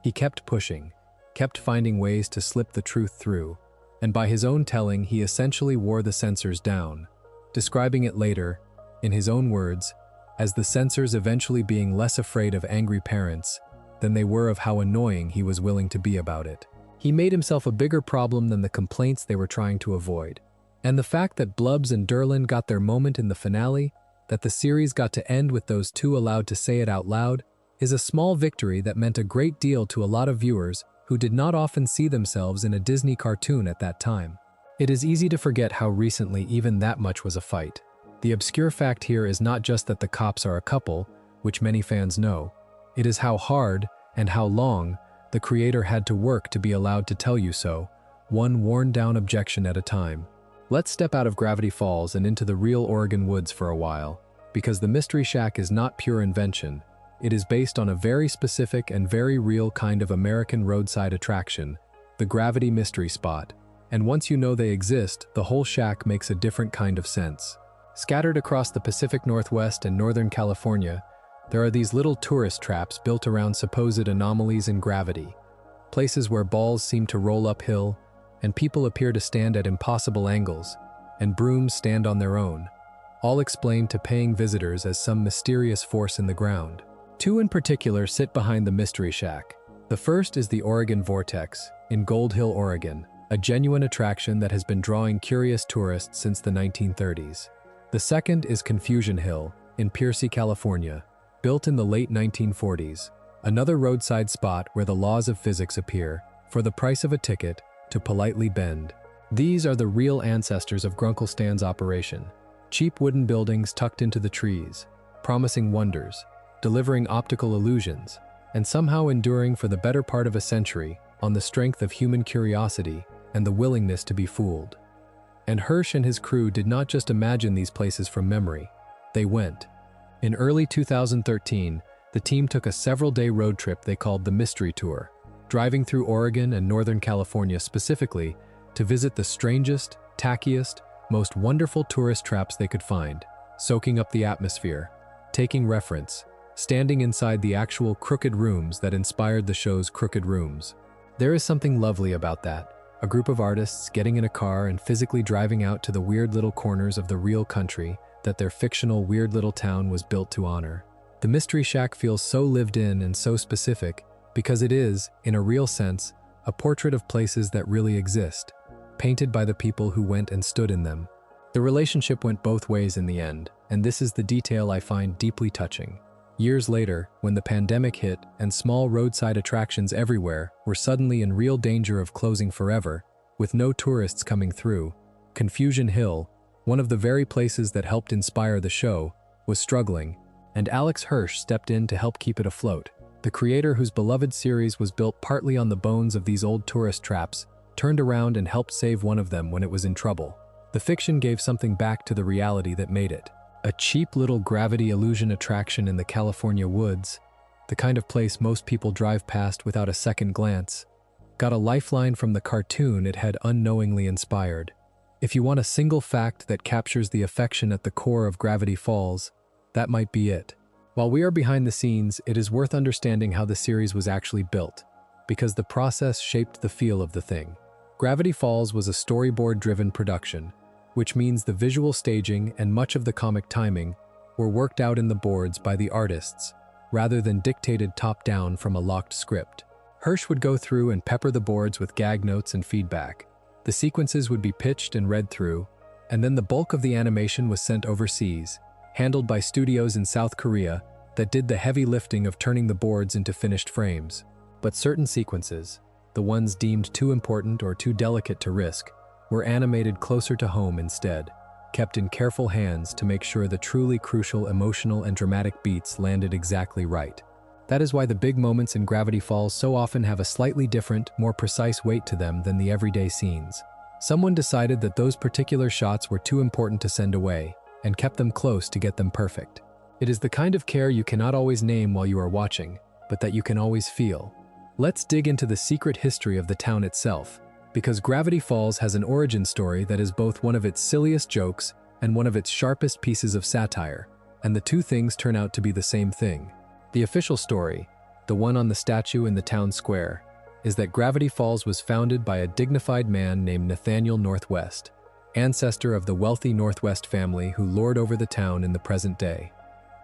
He kept pushing, kept finding ways to slip the truth through, and by his own telling, he essentially wore the censors down, describing it later, in his own words, as the censors eventually being less afraid of angry parents than they were of how annoying he was willing to be about it. He made himself a bigger problem than the complaints they were trying to avoid. And the fact that Blubbs and Durland got their moment in the finale, that the series got to end with those two allowed to say it out loud, is a small victory that meant a great deal to a lot of viewers who did not often see themselves in a Disney cartoon at that time. It is easy to forget how recently even that much was a fight. The obscure fact here is not just that the cops are a couple, which many fans know. It is how hard and how long the creator had to work to be allowed to tell you so, one worn-down objection at a time. Let's step out of Gravity Falls and into the real Oregon woods for a while, because the Mystery Shack is not pure invention. It is based on a very specific and very real kind of American roadside attraction, the Gravity Mystery Spot. And once you know they exist, the whole shack makes a different kind of sense. Scattered across the Pacific Northwest and Northern California, there are these little tourist traps built around supposed anomalies in gravity, places where balls seem to roll uphill, and people appear to stand at impossible angles, and brooms stand on their own, all explained to paying visitors as some mysterious force in the ground. Two in particular sit behind the Mystery Shack. The first is the Oregon Vortex in Gold Hill, Oregon, a genuine attraction that has been drawing curious tourists since the 1930s. The second is Confusion Hill in Piercy, California, built in the late 1940s, another roadside spot where the laws of physics appear, for the price of a ticket, to politely bend. These are the real ancestors of Grunkle Stan's operation. Cheap wooden buildings tucked into the trees, promising wonders, delivering optical illusions, and somehow enduring for the better part of a century on the strength of human curiosity and the willingness to be fooled. And Hirsch and his crew did not just imagine these places from memory, they went. In early 2013, the team took a several-day road trip they called the Mystery Tour, driving through Oregon and Northern California specifically to visit the strangest, tackiest, most wonderful tourist traps they could find, soaking up the atmosphere, taking reference, standing inside the actual crooked rooms that inspired the show's Crooked Rooms. There is something lovely about that, a group of artists getting in a car and physically driving out to the weird little corners of the real country that their fictional weird little town was built to honor. The Mystery Shack feels so lived in and so specific because it is, in a real sense, a portrait of places that really exist, painted by the people who went and stood in them. The relationship went both ways in the end, and this is the detail I find deeply touching. Years later, when the pandemic hit and small roadside attractions everywhere were suddenly in real danger of closing forever, with no tourists coming through, Confusion Hill, one of the very places that helped inspire the show, was struggling, and Alex Hirsch stepped in to help keep it afloat. The creator, whose beloved series was built partly on the bones of these old tourist traps, turned around and helped save one of them when it was in trouble. The fiction gave something back to the reality that made it. A cheap little gravity illusion attraction in the California woods, the kind of place most people drive past without a second glance, got a lifeline from the cartoon it had unknowingly inspired. If you want a single fact that captures the affection at the core of Gravity Falls, that might be it. While we are behind the scenes, it is worth understanding how the series was actually built, because the process shaped the feel of the thing. Gravity Falls was a storyboard-driven production, which means the visual staging and much of the comic timing were worked out in the boards by the artists, rather than dictated top-down from a locked script. Hirsch would go through and pepper the boards with gag notes and feedback. The sequences would be pitched and read through, and then the bulk of the animation was sent overseas, handled by studios in South Korea that did the heavy lifting of turning the boards into finished frames. But certain sequences, the ones deemed too important or too delicate to risk, were animated closer to home instead, kept in careful hands to make sure the truly crucial emotional and dramatic beats landed exactly right. That is why the big moments in Gravity Falls so often have a slightly different, more precise weight to them than the everyday scenes. Someone decided that those particular shots were too important to send away, and kept them close to get them perfect. It is the kind of care you cannot always name while you are watching, but that you can always feel. Let's dig into the secret history of the town itself, because Gravity Falls has an origin story that is both one of its silliest jokes and one of its sharpest pieces of satire, and the two things turn out to be the same thing. The official story, the one on the statue in the town square, is that Gravity Falls was founded by a dignified man named Nathaniel Northwest, ancestor of the wealthy Northwest family who lord over the town in the present day.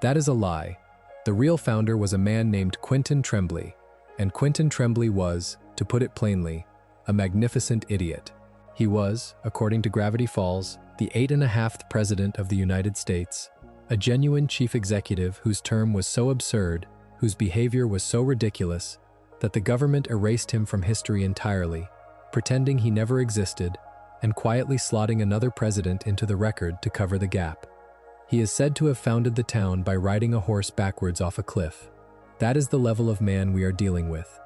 That is a lie. The real founder was a man named Quentin Tremblay, and Quentin Tremblay was, to put it plainly, a magnificent idiot. He was, according to Gravity Falls, the 8.5th President of the United States, a genuine chief executive whose term was so absurd, whose behavior was so ridiculous, that the government erased him from history entirely, pretending he never existed, and quietly slotting another president into the record to cover the gap. He is said to have founded the town by riding a horse backwards off a cliff. That is the level of man we are dealing with.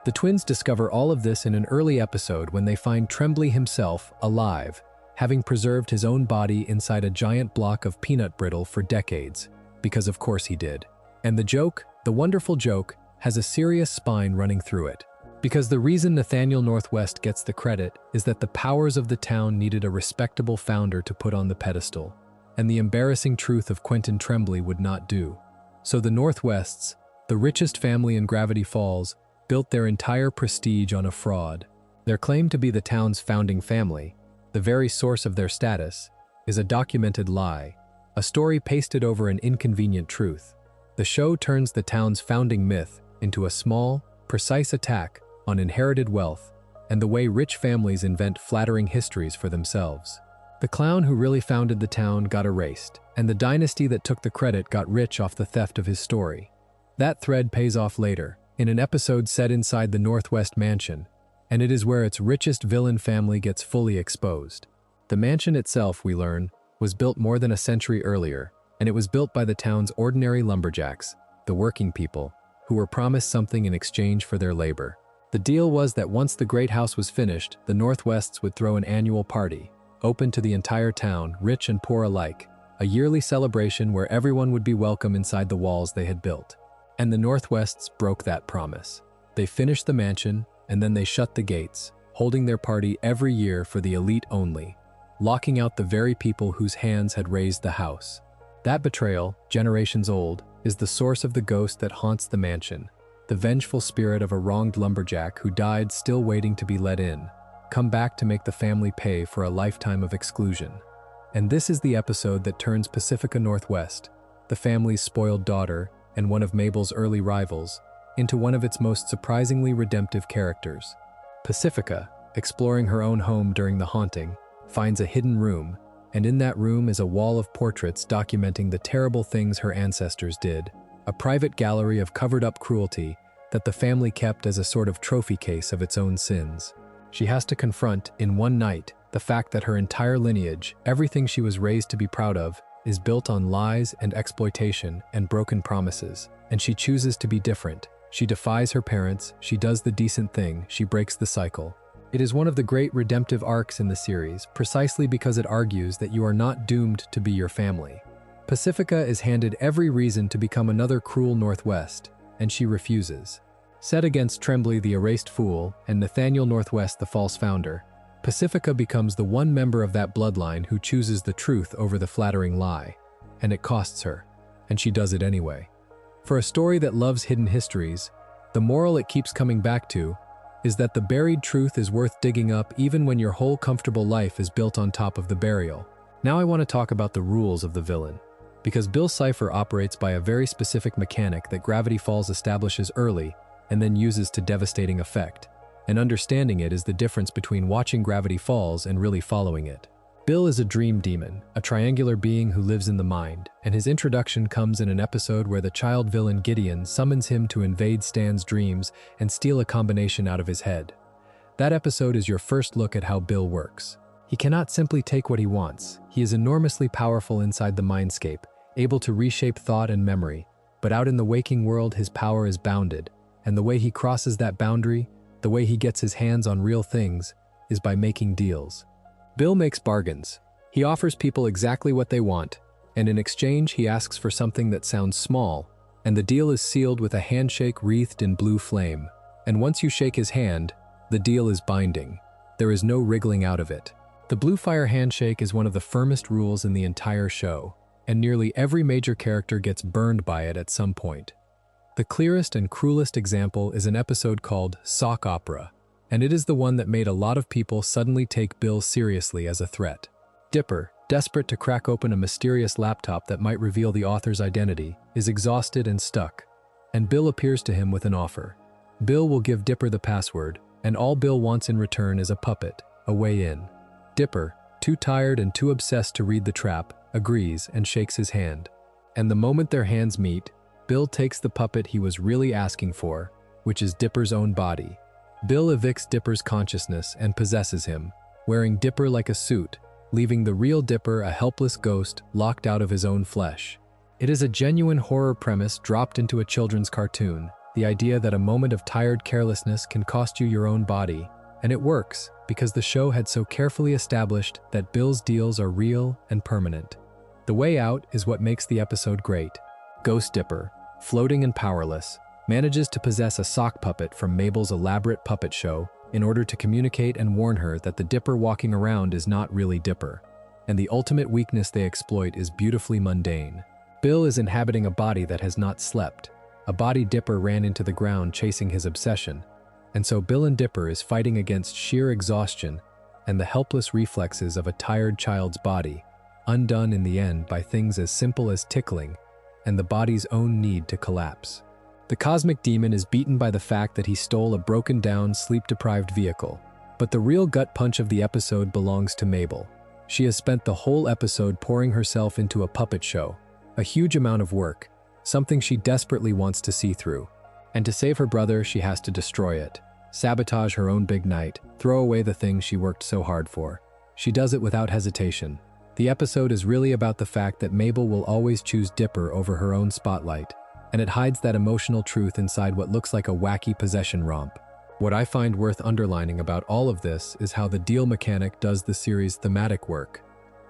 The twins discover all of this in an early episode when they find Tremblay himself alive, having preserved his own body inside a giant block of peanut brittle for decades, because of course he did. And the joke, the wonderful joke, has a serious spine running through it. Because the reason Nathaniel Northwest gets the credit is that the powers of the town needed a respectable founder to put on the pedestal, and the embarrassing truth of Quentin Tremblay would not do. So the Northwests, the richest family in Gravity Falls, built their entire prestige on a fraud. Their claim to be the town's founding family, the very source of their status, is a documented lie, a story pasted over an inconvenient truth. The show turns the town's founding myth into a small, precise attack on inherited wealth and the way rich families invent flattering histories for themselves. The clown who really founded the town got erased, and the dynasty that took the credit got rich off the theft of his story. That thread pays off later, in an episode set inside the Northwest Mansion, and it is where its richest villain family gets fully exposed. The mansion itself, we learn, was built more than a century earlier, and it was built by the town's ordinary lumberjacks, the working people, who were promised something in exchange for their labor. The deal was that once the great house was finished, the Northwests would throw an annual party, open to the entire town, rich and poor alike, a yearly celebration where everyone would be welcome inside the walls they had built. And the Northwests broke that promise. They finished the mansion, and then they shut the gates, holding their party every year for the elite only, locking out the very people whose hands had raised the house. That betrayal, generations old, is the source of the ghost that haunts the mansion, the vengeful spirit of a wronged lumberjack who died still waiting to be let in, come back to make the family pay for a lifetime of exclusion. And this is the episode that turns Pacifica Northwest, the family's spoiled daughter and one of Mabel's early rivals, into one of its most surprisingly redemptive characters. Pacifica, exploring her own home during the haunting, finds a hidden room, and in that room is a wall of portraits documenting the terrible things her ancestors did, a private gallery of covered-up cruelty that the family kept as a sort of trophy case of its own sins. She has to confront, in one night, the fact that her entire lineage, everything she was raised to be proud of, is built on lies and exploitation and broken promises, and she chooses to be different. She defies her parents, she does the decent thing, she breaks the cycle. It is one of the great redemptive arcs in the series, precisely because it argues that you are not doomed to be your family. Pacifica is handed every reason to become another cruel Northwest, and she refuses. Set against Tremblay the erased fool and Nathaniel Northwest the false founder, Pacifica becomes the one member of that bloodline who chooses the truth over the flattering lie, and it costs her, and she does it anyway. For a story that loves hidden histories, the moral it keeps coming back to is that the buried truth is worth digging up even when your whole comfortable life is built on top of the burial. Now I want to talk about the rules of the villain, because Bill Cipher operates by a very specific mechanic that Gravity Falls establishes early and then uses to devastating effect. And understanding it is the difference between watching Gravity Falls and really following it. Bill is a dream demon, a triangular being who lives in the mind, and his introduction comes in an episode where the child villain Gideon summons him to invade Stan's dreams and steal a combination out of his head. That episode is your first look at how Bill works. He cannot simply take what he wants. He is enormously powerful inside the mindscape, able to reshape thought and memory, but out in the waking world his power is bounded, and the way he crosses that boundary, the way he gets his hands on real things, is by making deals. Bill makes bargains. He offers people exactly what they want, and in exchange he asks for something that sounds small, and the deal is sealed with a handshake wreathed in blue flame. And once you shake his hand, the deal is binding. There is no wriggling out of it. The Blue Fire handshake is one of the firmest rules in the entire show, and nearly every major character gets burned by it at some point. The clearest and cruelest example is an episode called Sock Opera, and it is the one that made a lot of people suddenly take Bill seriously as a threat. Dipper, desperate to crack open a mysterious laptop that might reveal the author's identity, is exhausted and stuck, and Bill appears to him with an offer. Bill will give Dipper the password, and all Bill wants in return is a puppet, a way in. Dipper, too tired and too obsessed to read the trap, agrees and shakes his hand. And the moment their hands meet, Bill takes the puppet he was really asking for, which is Dipper's own body. Bill evicts Dipper's consciousness and possesses him, wearing Dipper like a suit, leaving the real Dipper a helpless ghost locked out of his own flesh. It is a genuine horror premise dropped into a children's cartoon, the idea that a moment of tired carelessness can cost you your own body. And it works, because the show had so carefully established that Bill's deals are real and permanent. The way out is what makes the episode great. Ghost Dipper, floating and powerless, manages to possess a sock puppet from Mabel's elaborate puppet show in order to communicate and warn her that the Dipper walking around is not really Dipper. And the ultimate weakness they exploit is beautifully mundane. Bill is inhabiting a body that has not slept, a body Dipper ran into the ground chasing his obsession. And so Bill and Dipper is fighting against sheer exhaustion and the helpless reflexes of a tired child's body, undone in the end by things as simple as tickling and the body's own need to collapse. The cosmic demon is beaten by the fact that he stole a broken-down, sleep-deprived vehicle. But the real gut punch of the episode belongs to Mabel. She has spent the whole episode pouring herself into a puppet show, a huge amount of work, something she desperately wants to see through. And to save her brother, she has to destroy it, sabotage her own big night, throw away the things she worked so hard for. She does it without hesitation. The episode is really about the fact that Mabel will always choose Dipper over her own spotlight, and it hides that emotional truth inside what looks like a wacky possession romp. What I find worth underlining about all of this is how the deal mechanic does the series' thematic work.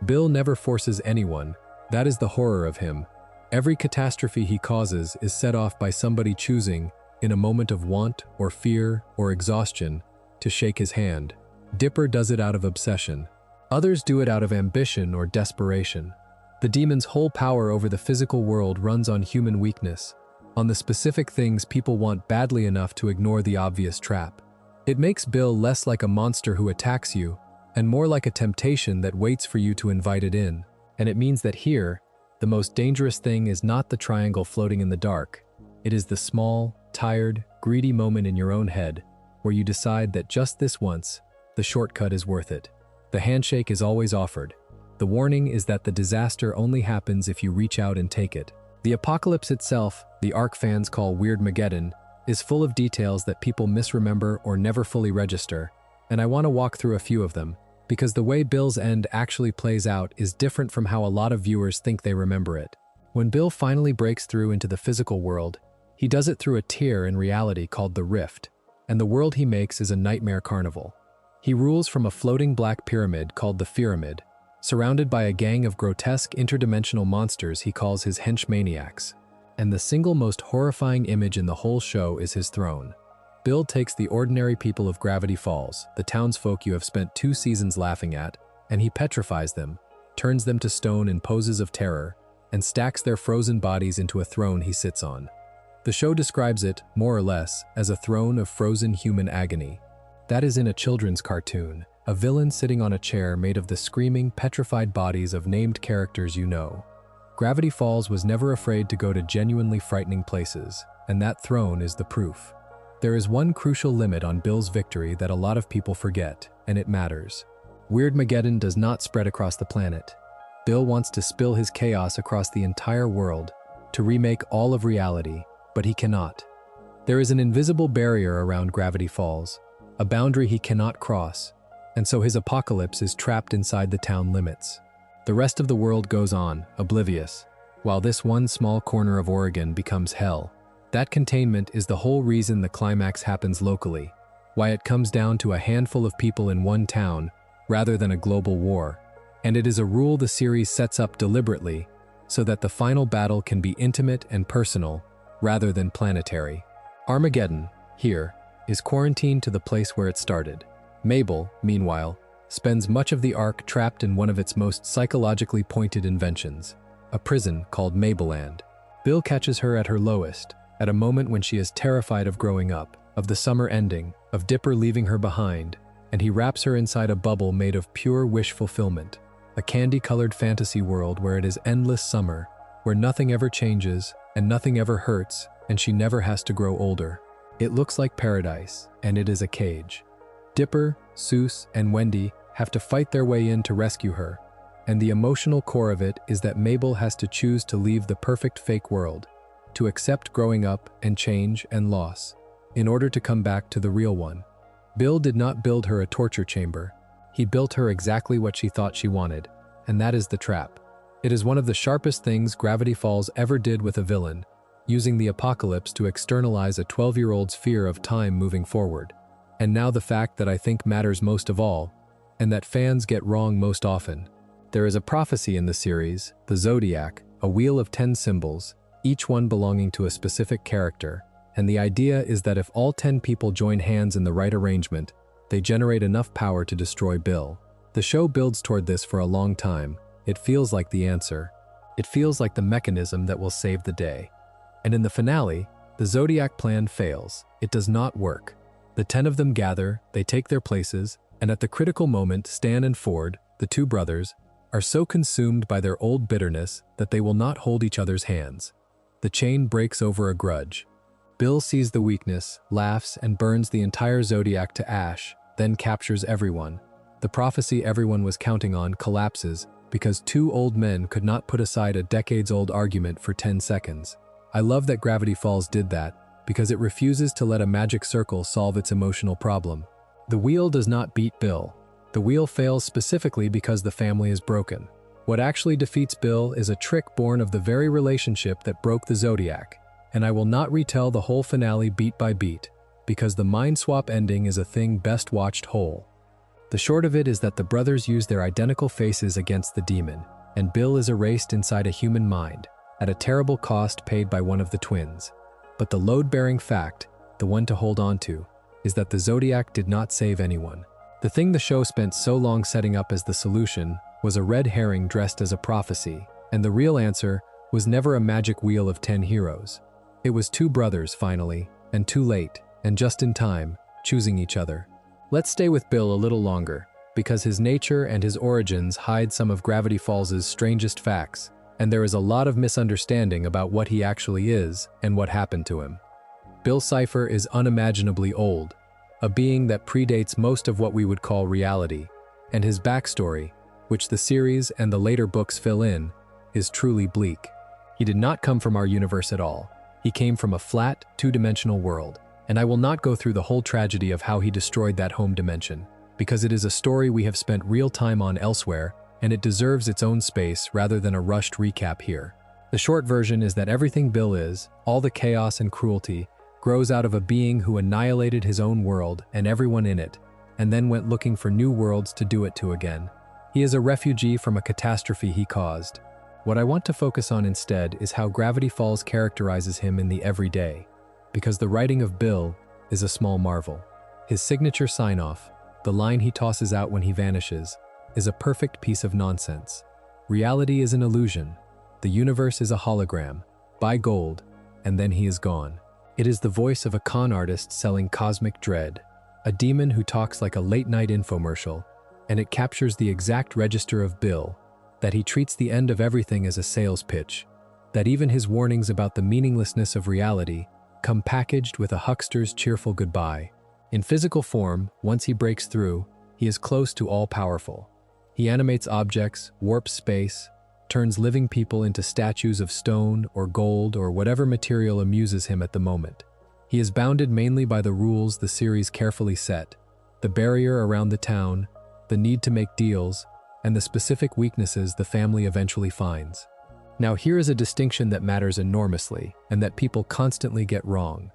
Bill never forces anyone. That is the horror of him. Every catastrophe he causes is set off by somebody choosing, in a moment of want or fear or exhaustion, to shake his hand. Dipper does it out of obsession. Others do it out of ambition or desperation. The demon's whole power over the physical world runs on human weakness, on the specific things people want badly enough to ignore the obvious trap. It makes Bill less like a monster who attacks you, and more like a temptation that waits for you to invite it in. And it means that here, the most dangerous thing is not the triangle floating in the dark. It is the small, tired, greedy moment in your own head where you decide that just this once, the shortcut is worth it. The handshake is always offered. The warning is that the disaster only happens if you reach out and take it. The apocalypse itself, the ARC fans call Weirdmageddon, is full of details that people misremember or never fully register, and I want to walk through a few of them, because the way Bill's end actually plays out is different from how a lot of viewers think they remember it. When Bill finally breaks through into the physical world, he does it through a tier in reality called the Rift, and the world he makes is a nightmare carnival. He rules from a floating black pyramid called the Pyramid, surrounded by a gang of grotesque interdimensional monsters he calls his henchmaniacs. And the single most horrifying image in the whole show is his throne. Bill takes the ordinary people of Gravity Falls, the townsfolk you have spent 2 seasons laughing at, and he petrifies them, turns them to stone in poses of terror, and stacks their frozen bodies into a throne he sits on. The show describes it, more or less, as a throne of frozen human agony. That is in a children's cartoon, a villain sitting on a chair made of the screaming, petrified bodies of named characters you know. Gravity Falls was never afraid to go to genuinely frightening places, and that throne is the proof. There is one crucial limit on Bill's victory that a lot of people forget, and it matters. Weirdmageddon does not spread across the planet. Bill wants to spill his chaos across the entire world, to remake all of reality, but he cannot. There is an invisible barrier around Gravity Falls, a boundary he cannot cross, and so his apocalypse is trapped inside the town limits. The rest of the world goes on, oblivious, while this one small corner of Oregon becomes hell. That containment is the whole reason the climax happens locally, why it comes down to a handful of people in one town rather than a global war. And it is a rule the series sets up deliberately so that the final battle can be intimate and personal rather than planetary. Armageddon, here, is quarantined to the place where it started. Mabel, meanwhile, spends much of the arc trapped in one of its most psychologically pointed inventions, a prison called Mabeland. Bill catches her at her lowest, at a moment when she is terrified of growing up, of the summer ending, of Dipper leaving her behind, and he wraps her inside a bubble made of pure wish fulfillment, a candy-colored fantasy world where it is endless summer, where nothing ever changes and nothing ever hurts, and she never has to grow older. It looks like paradise, and it is a cage. Dipper, Seuss, and Wendy have to fight their way in to rescue her, and the emotional core of it is that Mabel has to choose to leave the perfect fake world, to accept growing up and change and loss. in order to come back to the real one. Bill did not build her a torture chamber. He built her exactly what she thought she wanted, and that is the trap. It is one of the sharpest things Gravity Falls ever did with a villain, using the apocalypse to externalize a 12-year-old's fear of time moving forward. And now the fact that I think matters most of all, and that fans get wrong most often. There is a prophecy in the series, the Zodiac, a wheel of 10 symbols, each one belonging to a specific character, and the idea is that if all 10 people join hands in the right arrangement, they generate enough power to destroy Bill. The show builds toward this for a long time. It feels like the answer. It feels like the mechanism that will save the day. And in the finale, the Zodiac plan fails. It does not work. The 10 of them gather, they take their places, and at the critical moment, Stan and Ford, the two brothers, are so consumed by their old bitterness that they will not hold each other's hands. The chain breaks over a grudge. Bill sees the weakness, laughs, and burns the entire Zodiac to ash, then captures everyone. The prophecy everyone was counting on collapses because two old men could not put aside a decades-old argument for 10 seconds. I love that Gravity Falls did that because it refuses to let a magic circle solve its emotional problem. The wheel does not beat Bill. The wheel fails specifically because the family is broken. What actually defeats Bill is a trick born of the very relationship that broke the Zodiac. And I will not retell the whole finale beat by beat, because the mind swap ending is a thing best watched whole. The short of it is that the brothers use their identical faces against the demon, and Bill is erased inside a human mind, at a terrible cost paid by one of the twins. But the load-bearing fact, the one to hold on to, is that the Zodiac did not save anyone. The thing the show spent so long setting up as the solution was a red herring dressed as a prophecy, and the real answer was never a magic wheel of 10 heroes. It was two brothers, finally, and too late, and just in time, choosing each other. Let's stay with Bill a little longer, because his nature and his origins hide some of Gravity Falls' strangest facts, and there is a lot of misunderstanding about what he actually is and what happened to him. Bill Cipher is unimaginably old, a being that predates most of what we would call reality, and his backstory, which the series and the later books fill in, is truly bleak. He did not come from our universe at all. He came from a flat, two-dimensional world, and I will not go through the whole tragedy of how he destroyed that home dimension, because it is a story we have spent real time on elsewhere, and it deserves its own space rather than a rushed recap here. The short version is that everything Bill is, all the chaos and cruelty, grows out of a being who annihilated his own world and everyone in it, and then went looking for new worlds to do it to again. He is a refugee from a catastrophe he caused. What I want to focus on instead is how Gravity Falls characterizes him in the everyday, because the writing of Bill is a small marvel. His signature sign-off, the line he tosses out when he vanishes, is a perfect piece of nonsense. Reality is an illusion. The universe is a hologram. Buy gold, and then he is gone. It is the voice of a con artist selling cosmic dread, a demon who talks like a late-night infomercial, and it captures the exact register of Bill, that he treats the end of everything as a sales pitch, that even his warnings about the meaninglessness of reality come packaged with a huckster's cheerful goodbye. In physical form, once he breaks through, he is close to all-powerful. He animates objects, warps space, turns living people into statues of stone or gold or whatever material amuses him at the moment. He is bounded mainly by the rules the series carefully set, the barrier around the town, the need to make deals, and the specific weaknesses the family eventually finds. Now here is a distinction that matters enormously and that people constantly get wrong.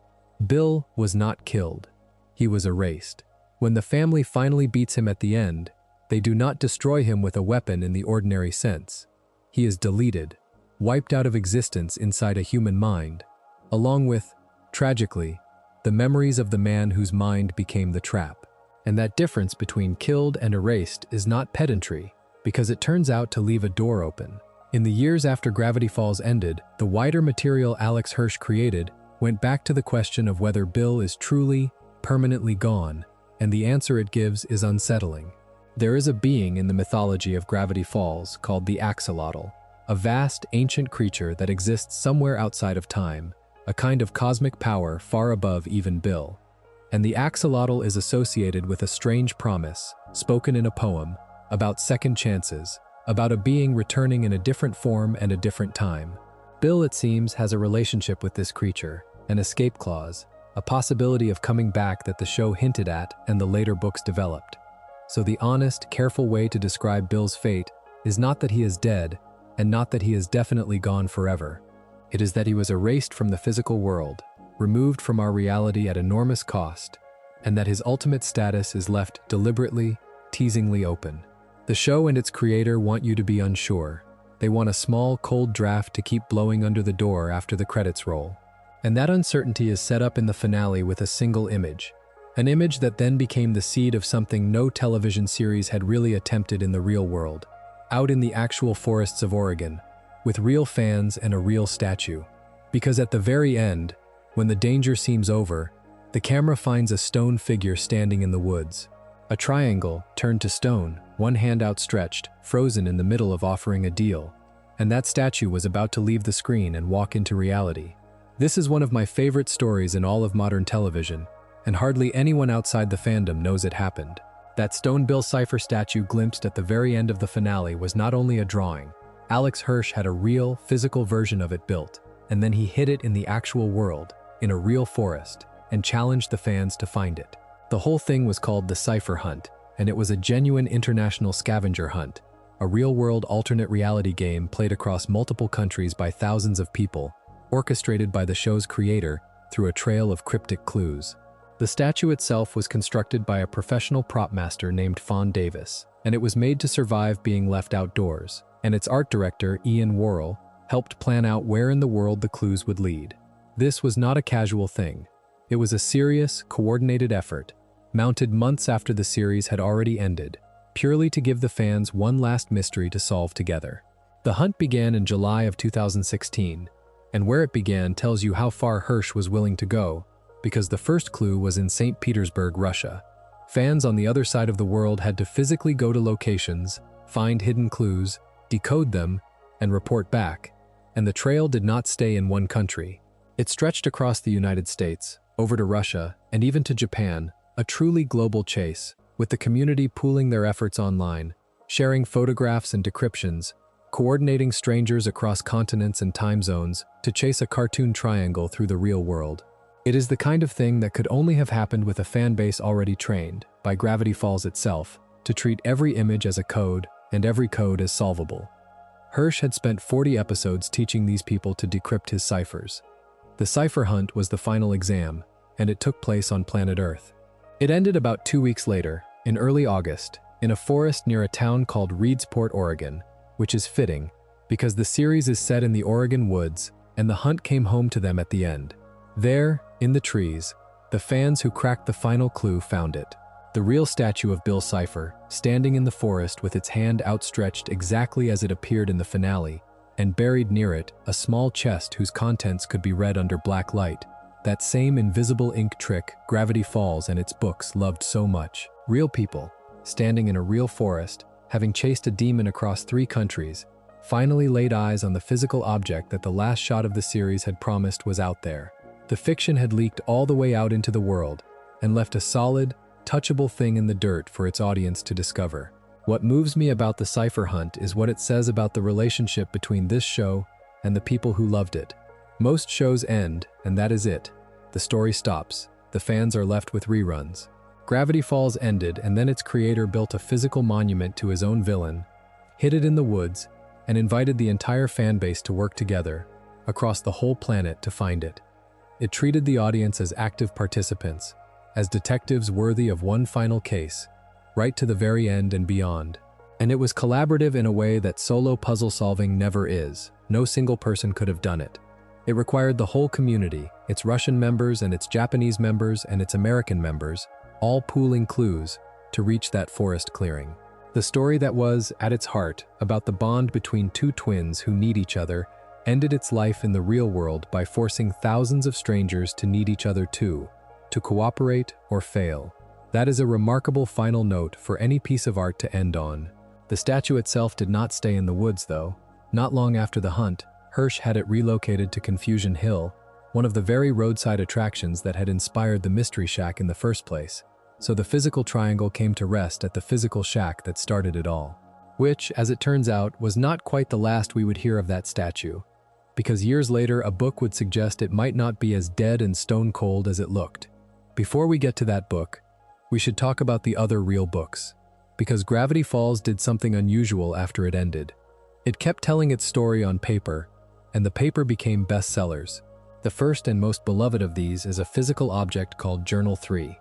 Bill was not killed. He was erased. When the family finally beats him at the end, they do not destroy him with a weapon in the ordinary sense. He is deleted, wiped out of existence inside a human mind, along with, tragically, the memories of the man whose mind became the trap. And that difference between killed and erased is not pedantry, because it turns out to leave a door open. In the years after Gravity Falls ended, the wider material Alex Hirsch created went back to the question of whether Bill is truly, permanently gone, and the answer it gives is unsettling. There is a being in the mythology of Gravity Falls called the axolotl, a vast, ancient creature that exists somewhere outside of time, a kind of cosmic power far above even Bill. And the axolotl is associated with a strange promise, spoken in a poem, about second chances, about a being returning in a different form and a different time. Bill, it seems, has a relationship with this creature, an escape clause, a possibility of coming back that the show hinted at and the later books developed. So the honest, careful way to describe Bill's fate is not that he is dead, and not that he is definitely gone forever. It is that he was erased from the physical world, removed from our reality at enormous cost, and that his ultimate status is left deliberately, teasingly open. The show and its creator want you to be unsure. They want a small, cold draft to keep blowing under the door after the credits roll. And that uncertainty is set up in the finale with a single image. An image that then became the seed of something no television series had really attempted in the real world. Out in the actual forests of Oregon, with real fans and a real statue. Because at the very end, when the danger seems over, the camera finds a stone figure standing in the woods. A triangle turned to stone, one hand outstretched, frozen in the middle of offering a deal. And that statue was about to leave the screen and walk into reality. This is one of my favorite stories in all of modern television, and hardly anyone outside the fandom knows it happened. That stone Bill Cipher statue glimpsed at the very end of the finale was not only a drawing. Alex Hirsch had a real, physical version of it built, and then he hid it in the actual world, in a real forest, and challenged the fans to find it. The whole thing was called the Cipher Hunt, and it was a genuine international scavenger hunt, a real-world alternate reality game played across multiple countries by thousands of people, orchestrated by the show's creator through a trail of cryptic clues. The statue itself was constructed by a professional prop master named Fawn Davis, and it was made to survive being left outdoors, and its art director, Ian Worrell, helped plan out where in the world the clues would lead. This was not a casual thing. It was a serious, coordinated effort, mounted months after the series had already ended, purely to give the fans one last mystery to solve together. The hunt began in July of 2016, and where it began tells you how far Hirsch was willing to go, because the first clue was in St. Petersburg, Russia. Fans on the other side of the world had to physically go to locations, find hidden clues, decode them, and report back. And the trail did not stay in one country. It stretched across the United States, over to Russia, and even to Japan, a truly global chase, with the community pooling their efforts online, sharing photographs and decryptions, coordinating strangers across continents and time zones to chase a cartoon triangle through the real world. It is the kind of thing that could only have happened with a fan base already trained, by Gravity Falls itself, to treat every image as a code and every code as solvable. Hirsch had spent 40 episodes teaching these people to decrypt his ciphers. The Cipher Hunt was the final exam, and it took place on planet Earth. It ended about 2 weeks later, in early August, in a forest near a town called Reedsport, Oregon, which is fitting, because the series is set in the Oregon woods, and the hunt came home to them at the end. There, in the trees, the fans who cracked the final clue found it. The real statue of Bill Cipher, standing in the forest with its hand outstretched exactly as it appeared in the finale, and buried near it, a small chest whose contents could be read under black light. That same invisible ink trick Gravity Falls and its books loved so much. Real people, standing in a real forest, having chased a demon across 3 countries, finally laid eyes on the physical object that the last shot of the series had promised was out there. The fiction had leaked all the way out into the world, and left a solid, touchable thing in the dirt for its audience to discover. What moves me about the Cipher Hunt is what it says about the relationship between this show and the people who loved it. Most shows end, and that is it. The story stops. The fans are left with reruns. Gravity Falls ended, and then its creator built a physical monument to his own villain, hid it in the woods, and invited the entire fan base to work together, across the whole planet, to find it. It treated the audience as active participants, as detectives worthy of one final case, right to the very end and beyond. And it was collaborative in a way that solo puzzle solving never is. No single person could have done it. It required the whole community, its Russian members and its Japanese members and its American members, all pooling clues to reach that forest clearing. The story that was, at its heart, about the bond between 2 twins who need each other ended its life in the real world by forcing thousands of strangers to need each other too, to cooperate or fail. That is a remarkable final note for any piece of art to end on. The statue itself did not stay in the woods, though. Not long after the hunt, Hirsch had it relocated to Confusion Hill, one of the very roadside attractions that had inspired the Mystery Shack in the first place. So the physical triangle came to rest at the physical shack that started it all. Which, as it turns out, was not quite the last we would hear of that statue. because years later a book would suggest it might not be as dead and stone cold as it looked. Before we get to that book, we should talk about the other real books, because Gravity Falls did something unusual after it ended. It kept telling its story on paper, and the paper became bestsellers. The first and most beloved of these is a physical object called Journal 3.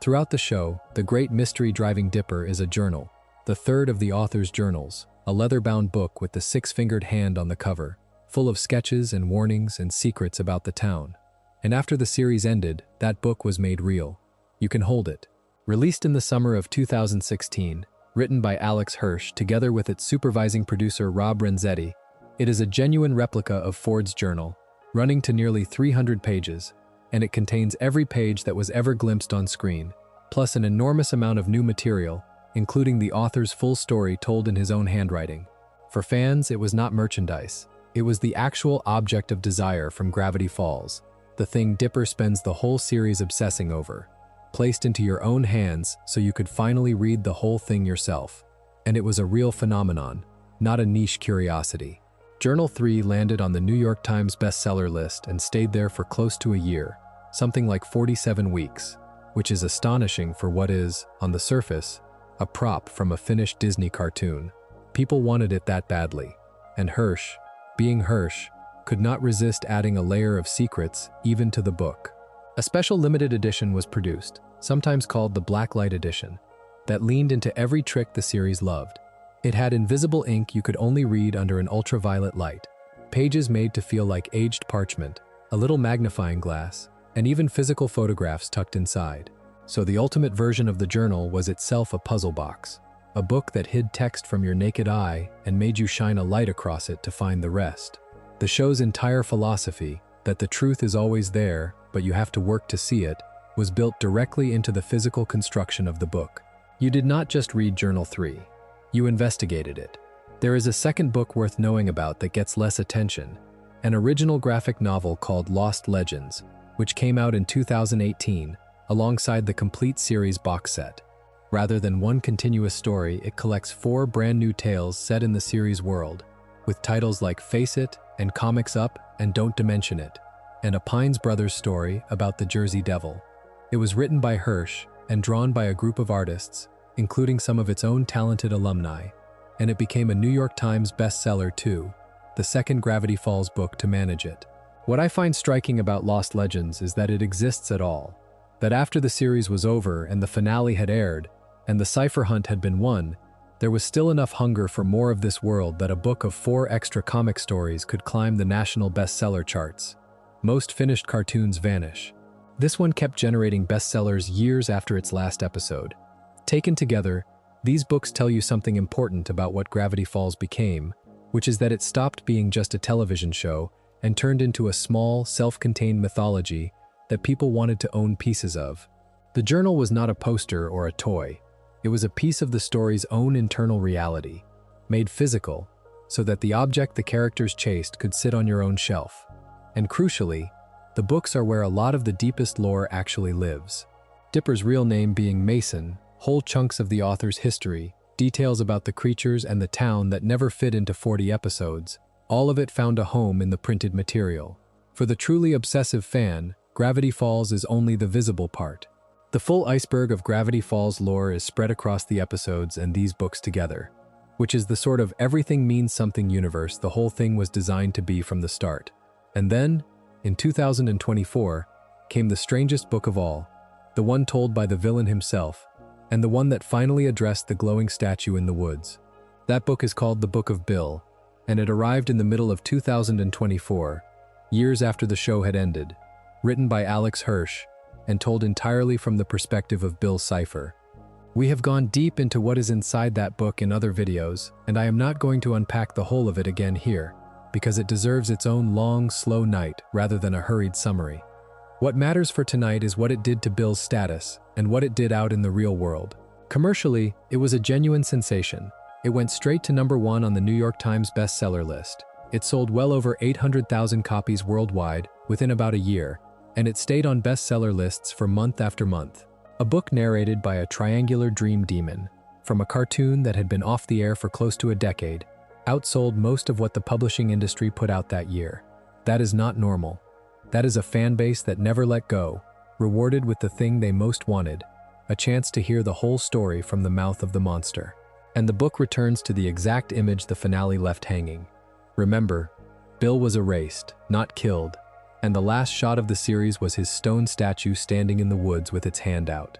Throughout the show, the great mystery driving Dipper is a journal, the third of the author's journals, a leather-bound book with the six-fingered hand on the cover, full of sketches and warnings and secrets about the town. And after the series ended, that book was made real. You can hold it. Released in the summer of 2016, written by Alex Hirsch together with its supervising producer Rob Renzetti, it is a genuine replica of Ford's journal, running to nearly 300 pages, and it contains every page that was ever glimpsed on screen, plus an enormous amount of new material, including the author's full story told in his own handwriting. For fans, it was not merchandise. It was the actual object of desire from Gravity Falls, the thing Dipper spends the whole series obsessing over, placed into your own hands so you could finally read the whole thing yourself. And it was a real phenomenon, not a niche curiosity. Journal 3 landed on the New York Times bestseller list and stayed there for close to a year, something like 47 weeks, which is astonishing for what is, on the surface, a prop from a finished Disney cartoon. People wanted it that badly, and Hirsch, being Hirsch, could not resist adding a layer of secrets even to the book. A special limited edition was produced, sometimes called the Blacklight Edition, that leaned into every trick the series loved. It had invisible ink you could only read under an ultraviolet light, pages made to feel like aged parchment, a little magnifying glass, and even physical photographs tucked inside. So the ultimate version of the journal was itself a puzzle box, a book that hid text from your naked eye and made you shine a light across it to find the rest. The show's entire philosophy, that the truth is always there, but you have to work to see it, was built directly into the physical construction of the book. You did not just read Journal 3. You investigated it. There is a second book worth knowing about that gets less attention, an original graphic novel called Lost Legends, which came out in 2018 alongside the complete series box set. Rather than one continuous story, it collects 4 brand new tales set in the series world, with titles like Face It and Comics Up and Don't Dimension It, and a Pines Brothers story about the Jersey Devil. It was written by Hirsch and drawn by a group of artists, including some of its own talented alumni, and it became a New York Times bestseller too, the second Gravity Falls book to manage it. What I find striking about Lost Legends is that it exists at all, that after the series was over and the finale had aired, and the Cipher hunt had been won, there was still enough hunger for more of this world that a book of 4 extra comic stories could climb the national bestseller charts. Most finished cartoons vanish. This one kept generating bestsellers years after its last episode. Taken together, these books tell you something important about what Gravity Falls became, which is that it stopped being just a television show and turned into a small, self-contained mythology that people wanted to own pieces of. The journal was not a poster or a toy. It was a piece of the story's own internal reality, made physical, so that the object the characters chased could sit on your own shelf. And crucially, the books are where a lot of the deepest lore actually lives. Dipper's real name being Mason, whole chunks of the author's history, details about the creatures and the town that never fit into 40 episodes, all of it found a home in the printed material. For the truly obsessive fan, Gravity Falls is only the visible part. The full iceberg of Gravity Falls lore is spread across the episodes and these books together, which is the sort of everything means something universe the whole thing was designed to be from the start. And then, in 2024, came the strangest book of all, the one told by the villain himself, and the one that finally addressed the glowing statue in the woods. That book is called The Book of Bill, and it arrived in the middle of 2024, years after the show had ended, written by Alex Hirsch, and told entirely from the perspective of Bill's Cipher. We have gone deep into what is inside that book in other videos, and I am not going to unpack the whole of it again here, because it deserves its own long, slow night rather than a hurried summary. What matters for tonight is what it did to Bill's status and what it did out in the real world. Commercially, it was a genuine sensation. It went straight to #1 on the New York Times bestseller list. It sold well over 800,000 copies worldwide within about a year, and it stayed on bestseller lists for month after month. A book narrated by a triangular dream demon, from a cartoon that had been off the air for close to a decade, outsold most of what the publishing industry put out that year. That is not normal. That is a fan base that never let go, rewarded with the thing they most wanted, a chance to hear the whole story from the mouth of the monster. And the book returns to the exact image the finale left hanging. Remember, Bill was erased, not killed, and the last shot of the series was his stone statue standing in the woods with its hand out.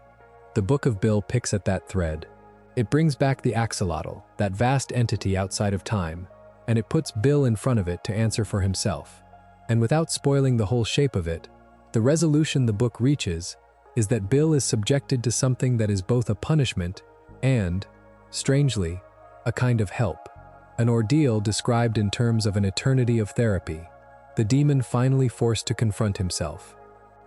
The Book of Bill picks at that thread. It brings back the axolotl, that vast entity outside of time, and it puts Bill in front of it to answer for himself. And without spoiling the whole shape of it, the resolution the book reaches is that Bill is subjected to something that is both a punishment and, strangely, a kind of help. An ordeal described in terms of an eternity of therapy, the demon finally forced to confront himself.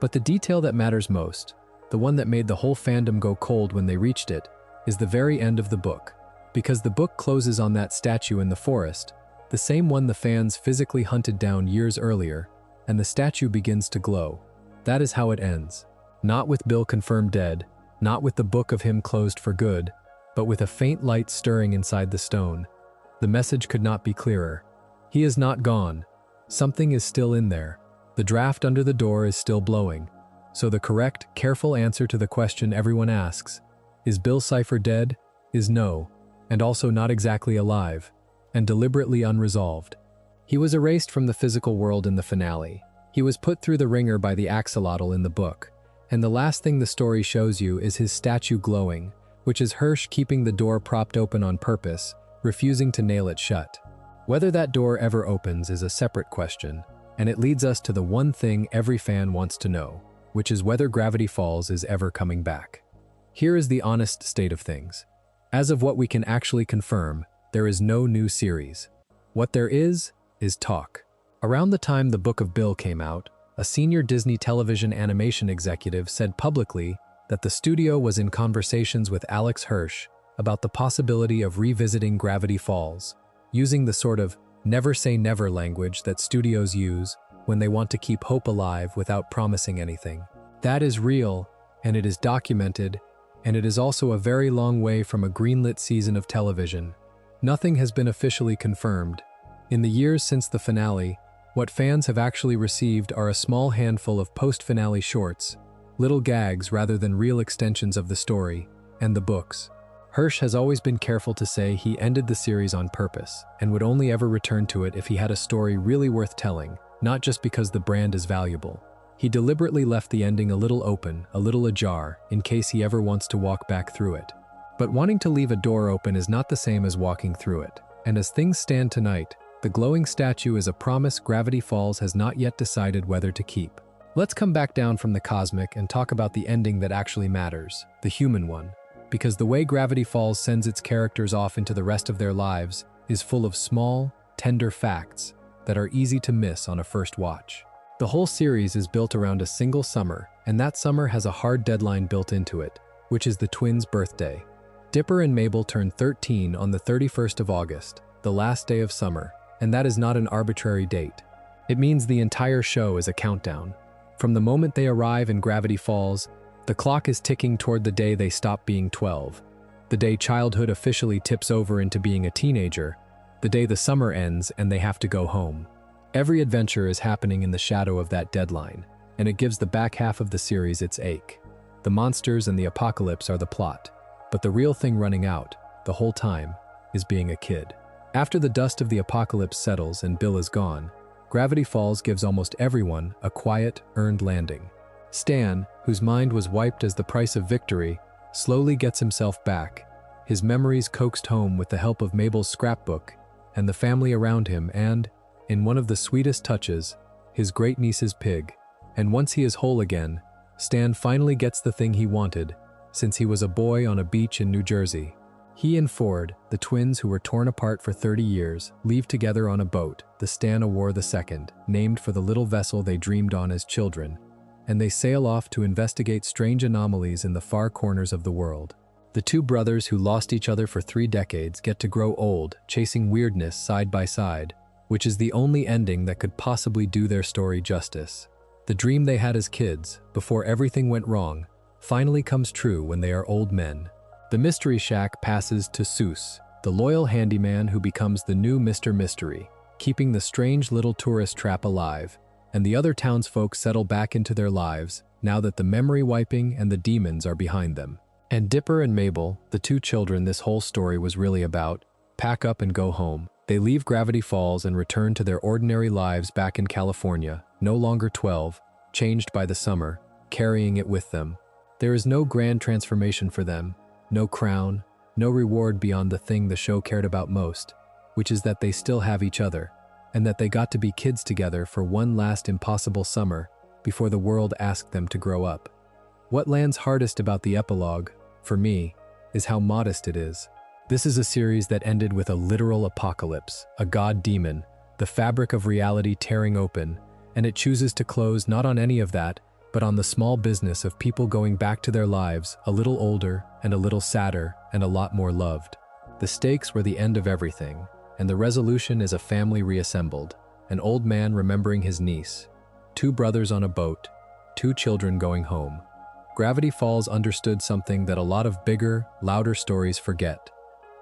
But the detail that matters most, the one that made the whole fandom go cold when they reached it, is the very end of the book. Because the book closes on that statue in the forest, the same one the fans physically hunted down years earlier, and the statue begins to glow. That is how it ends. Not with Bill confirmed dead, not with the book of him closed for good, but with a faint light stirring inside the stone. The message could not be clearer. He is not gone. Something is still in there. The draft under the door is still blowing. So the correct, careful answer to the question everyone asks, is Bill Cipher dead? Is no, and also not exactly alive, and deliberately unresolved. He was erased from the physical world in the finale. He was put through the ringer by the axolotl in the book, and the last thing the story shows you is his statue glowing, which is Hirsch keeping the door propped open on purpose, refusing to nail it shut. Whether that door ever opens is a separate question, and it leads us to the one thing every fan wants to know, which is whether Gravity Falls is ever coming back. Here is the honest state of things. As of what we can actually confirm, there is no new series. What there is talk. Around the time the Book of Bill came out, a senior Disney television animation executive said publicly that the studio was in conversations with Alex Hirsch about the possibility of revisiting Gravity Falls, using the sort of never say never language that studios use when they want to keep hope alive without promising anything. That is real, and it is documented, and it is also a very long way from a greenlit season of television. Nothing has been officially confirmed. In the years since the finale, what fans have actually received are a small handful of post-finale shorts, little gags rather than real extensions of the story, and the books. Hirsch has always been careful to say he ended the series on purpose and would only ever return to it if he had a story really worth telling, not just because the brand is valuable. He deliberately left the ending a little open, a little ajar, in case he ever wants to walk back through it. But wanting to leave a door open is not the same as walking through it. And as things stand tonight, the glowing statue is a promise Gravity Falls has not yet decided whether to keep. Let's come back down from the cosmic and talk about the ending that actually matters, the human one. Because the way Gravity Falls sends its characters off into the rest of their lives is full of small, tender facts that are easy to miss on a first watch. The whole series is built around a single summer, and that summer has a hard deadline built into it, which is the twins' birthday. Dipper and Mabel turn 13 on the 31st of August, the last day of summer, and that is not an arbitrary date. It means the entire show is a countdown. From the moment they arrive in Gravity Falls, the clock is ticking toward the day they stop being 12, the day childhood officially tips over into being a teenager, the day the summer ends and they have to go home. Every adventure is happening in the shadow of that deadline, and it gives the back half of the series its ache. The monsters and the apocalypse are the plot, but the real thing running out, the whole time, is being a kid. After the dust of the apocalypse settles and Bill is gone, Gravity Falls gives almost everyone a quiet, earned landing. Stan, whose mind was wiped as the price of victory, slowly gets himself back, his memories coaxed home with the help of Mabel's scrapbook and the family around him and, in one of the sweetest touches, his great-niece's pig. And once he is whole again, Stan finally gets the thing he wanted, since he was a boy on a beach in New Jersey. He and Ford, the twins who were torn apart for 30 years, leave together on a boat, the Stan Awar II, named for the little vessel they dreamed on as children, and they sail off to investigate strange anomalies in the far corners of the world. The two brothers who lost each other for 3 decades get to grow old, chasing weirdness side by side, which is the only ending that could possibly do their story justice. The dream they had as kids, before everything went wrong, finally comes true when they are old men. The Mystery Shack passes to Seuss, the loyal handyman who becomes the new Mr. Mystery. keeping the strange little tourist trap alive, and the other townsfolk settle back into their lives now that the memory wiping and the demons are behind them. And Dipper and Mabel, the two children this whole story was really about, pack up and go home. They leave Gravity Falls and return to their ordinary lives back in California, no longer 12, changed by the summer, carrying it with them. There is no grand transformation for them, no crown, no reward beyond the thing the show cared about most, which is that they still have each other, and that they got to be kids together for one last impossible summer before the world asked them to grow up. What lands hardest about the epilogue, for me, is how modest it is. This is a series that ended with a literal apocalypse, a god-demon, the fabric of reality tearing open, and it chooses to close not on any of that, but on the small business of people going back to their lives a little older and a little sadder and a lot more loved. The stakes were the end of everything, and the resolution is a family reassembled, an old man remembering his niece, two brothers on a boat, two children going home. Gravity Falls understood something that a lot of bigger, louder stories forget,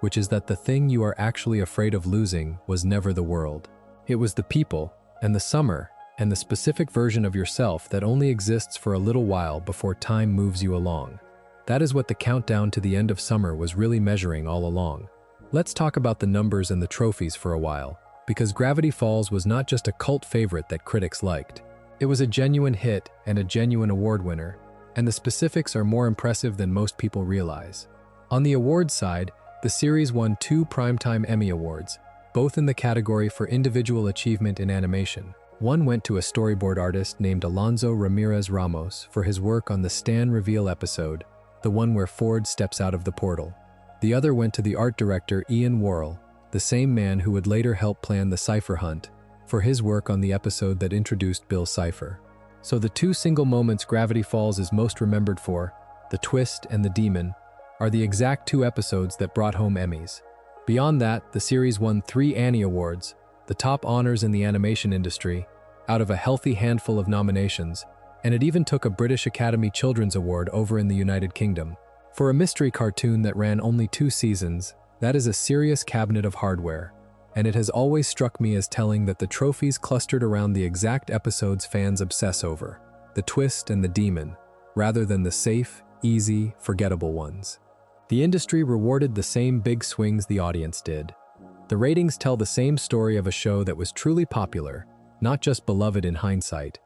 which is that the thing you are actually afraid of losing was never the world. It was the people, and the summer, and the specific version of yourself that only exists for a little while before time moves you along. That is what the countdown to the end of summer was really measuring all along. Let's talk about the numbers and the trophies for a while, because Gravity Falls was not just a cult favorite that critics liked. It was a genuine hit and a genuine award winner, and the specifics are more impressive than most people realize. On the awards side, the series won 2 Primetime Emmy Awards, both in the category for individual achievement in animation. One went to a storyboard artist named Alonso Ramirez Ramos for his work on the Stan reveal episode, the one where Ford steps out of the portal. The other went to the art director Ian Worrell, the same man who would later help plan the Cipher hunt, for his work on the episode that introduced Bill Cipher. So the 2 single moments Gravity Falls is most remembered for, the twist and the demon, are the exact 2 episodes that brought home Emmys. Beyond that, the series won 3 Annie Awards, the top honors in the animation industry, out of a healthy handful of nominations, and it even took a British Academy Children's Award over in the United Kingdom. For a mystery cartoon that ran only 2 seasons, that is a serious cabinet of hardware, and it has always struck me as telling that the trophies clustered around the exact episodes fans obsess over, the twist and the demon, rather than the safe, easy, forgettable ones. The industry rewarded the same big swings the audience did. The ratings tell the same story of a show that was truly popular, not just beloved in hindsight.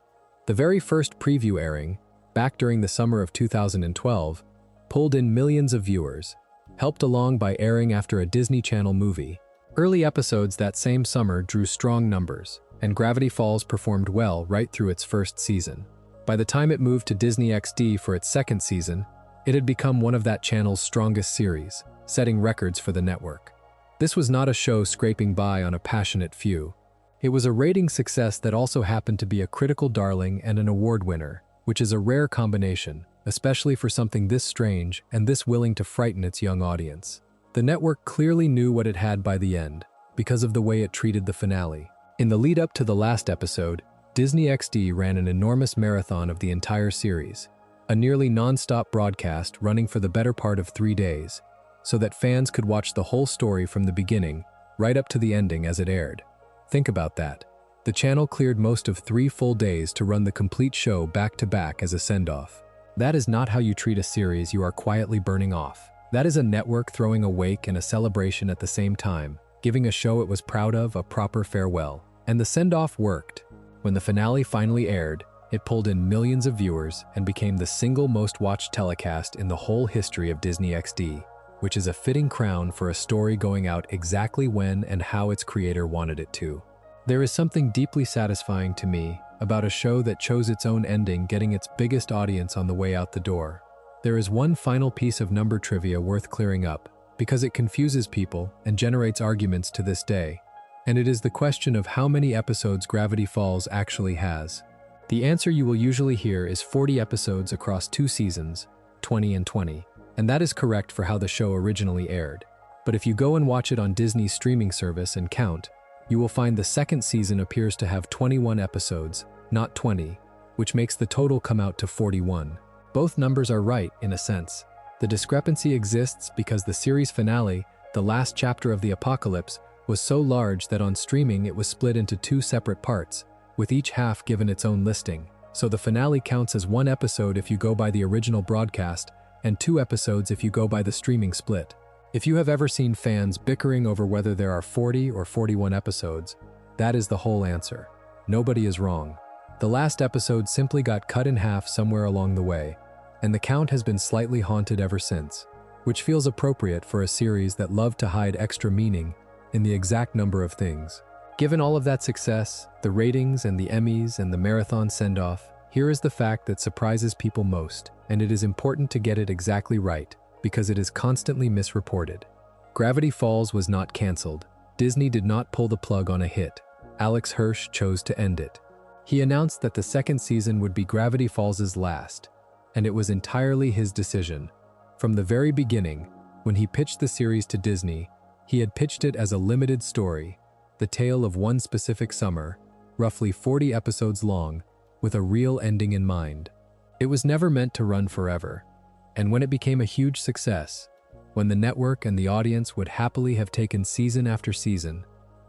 The very first preview airing, back during the summer of 2012, pulled in millions of viewers, helped along by airing after a Disney Channel movie. Early episodes that same summer drew strong numbers, and Gravity Falls performed well right through its first season. By the time it moved to Disney XD for its second season, it had become one of that channel's strongest series, setting records for the network. This was not a show scraping by on a passionate few. It was a rating success that also happened to be a critical darling and an award winner, which is a rare combination, especially for something this strange and this willing to frighten its young audience. The network clearly knew what it had by the end, because of the way it treated the finale. In the lead-up to the last episode, Disney XD ran an enormous marathon of the entire series, a nearly non-stop broadcast running for the better part of 3 days, so that fans could watch the whole story from the beginning, right up to the ending as it aired. Think about that. The channel cleared most of 3 full days to run the complete show back-to-back as a send-off. That is not how you treat a series you are quietly burning off. That is a network throwing a wake and a celebration at the same time, giving a show it was proud of a proper farewell. And the send-off worked. When the finale finally aired, it pulled in millions of viewers and became the single most watched telecast in the whole history of Disney XD, which is a fitting crown for a story going out exactly when and how its creator wanted it to. There is something deeply satisfying to me about a show that chose its own ending getting its biggest audience on the way out the door. There is one final piece of number trivia worth clearing up, because it confuses people and generates arguments to this day, and it is the question of how many episodes Gravity Falls actually has. The answer you will usually hear is 40 episodes across 2 seasons, 20 and 20, and that is correct for how the show originally aired. But if you go and watch it on Disney's streaming service and count, you will find the second season appears to have 21 episodes, not 20, which makes the total come out to 41. Both numbers are right, in a sense. The discrepancy exists because the series finale, the last chapter of the apocalypse, was so large that on streaming it was split into two separate parts, with each half given its own listing. So the finale counts as one episode if you go by the original broadcast, and 2 episodes if you go by the streaming split. If you have ever seen fans bickering over whether there are 40 or 41 episodes, that is the whole answer. Nobody is wrong. The last episode simply got cut in half somewhere along the way, and the count has been slightly haunted ever since, which feels appropriate for a series that loved to hide extra meaning in the exact number of things. Given all of that success, the ratings and the Emmys and the marathon send-off, here is the fact that surprises people most, and it is important to get it exactly right, because it is constantly misreported. Gravity Falls was not canceled. Disney did not pull the plug on a hit. Alex Hirsch chose to end it. He announced that the second season would be Gravity Falls' last, and it was entirely his decision. From the very beginning, when he pitched the series to Disney, he had pitched it as a limited story, the tale of one specific summer, roughly 40 episodes long, with a real ending in mind. It was never meant to run forever, and when it became a huge success, when the network and the audience would happily have taken season after season,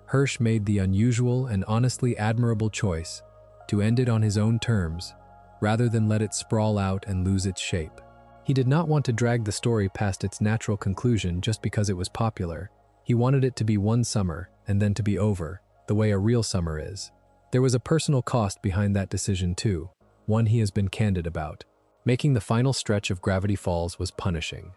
Hirsch made the unusual and honestly admirable choice to end it on his own terms, rather than let it sprawl out and lose its shape. He did not want to drag the story past its natural conclusion just because it was popular. He wanted it to be one summer and then to be over, the way a real summer is. There was a personal cost behind that decision too, one he has been candid about. Making the final stretch of Gravity Falls was punishing.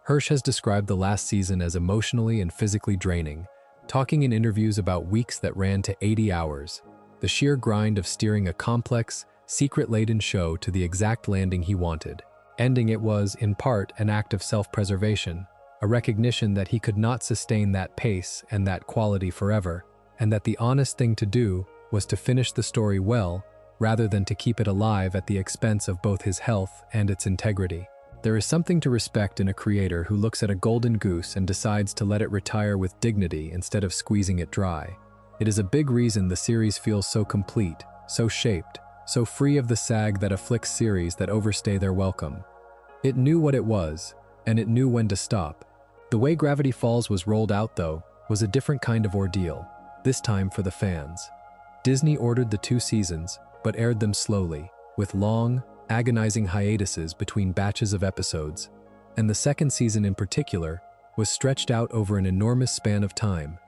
Hirsch has described the last season as emotionally and physically draining, talking in interviews about weeks that ran to 80 hours. The sheer grind of steering a complex, secret-laden show to the exact landing he wanted. Ending it was, in part, an act of self-preservation, a recognition that he could not sustain that pace and that quality forever, and that the honest thing to do was to finish the story well, rather than to keep it alive at the expense of both his health and its integrity. There is something to respect in a creator who looks at a golden goose and decides to let it retire with dignity instead of squeezing it dry. It is a big reason the series feels so complete, so shaped, so free of the sag that afflicts series that overstay their welcome. It knew what it was, and it knew when to stop. The way Gravity Falls was rolled out, though, was a different kind of ordeal, this time for the fans. Disney ordered the 2 seasons, but aired them slowly, with long, agonizing hiatuses between batches of episodes, and the second season in particular was stretched out over an enormous span of time,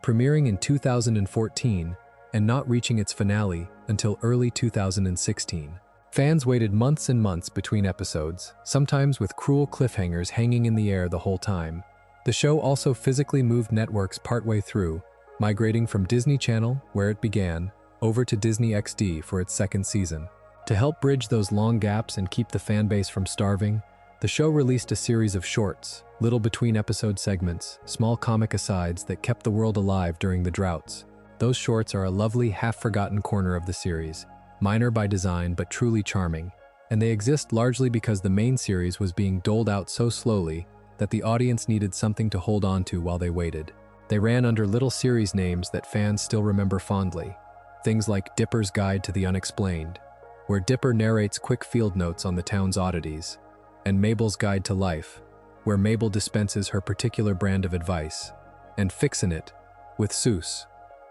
premiering in 2014 and not reaching its finale until early 2016. Fans waited months and months between episodes, sometimes with cruel cliffhangers hanging in the air the whole time. The show also physically moved networks partway through, migrating from Disney Channel, where it began, over to Disney XD for its second season. To help bridge those long gaps and keep the fan base from starving, the show released a series of shorts, little between-episode segments, small comic asides that kept the world alive during the droughts. Those shorts are a lovely, half-forgotten corner of the series, minor by design but truly charming, and they exist largely because the main series was being doled out so slowly that the audience needed something to hold on to while they waited. They ran under little series names that fans still remember fondly, things like Dipper's Guide to the Unexplained, where Dipper narrates quick field notes on the town's oddities, and Mabel's Guide to Life, where Mabel dispenses her particular brand of advice, and Fixin' It, with Seuss,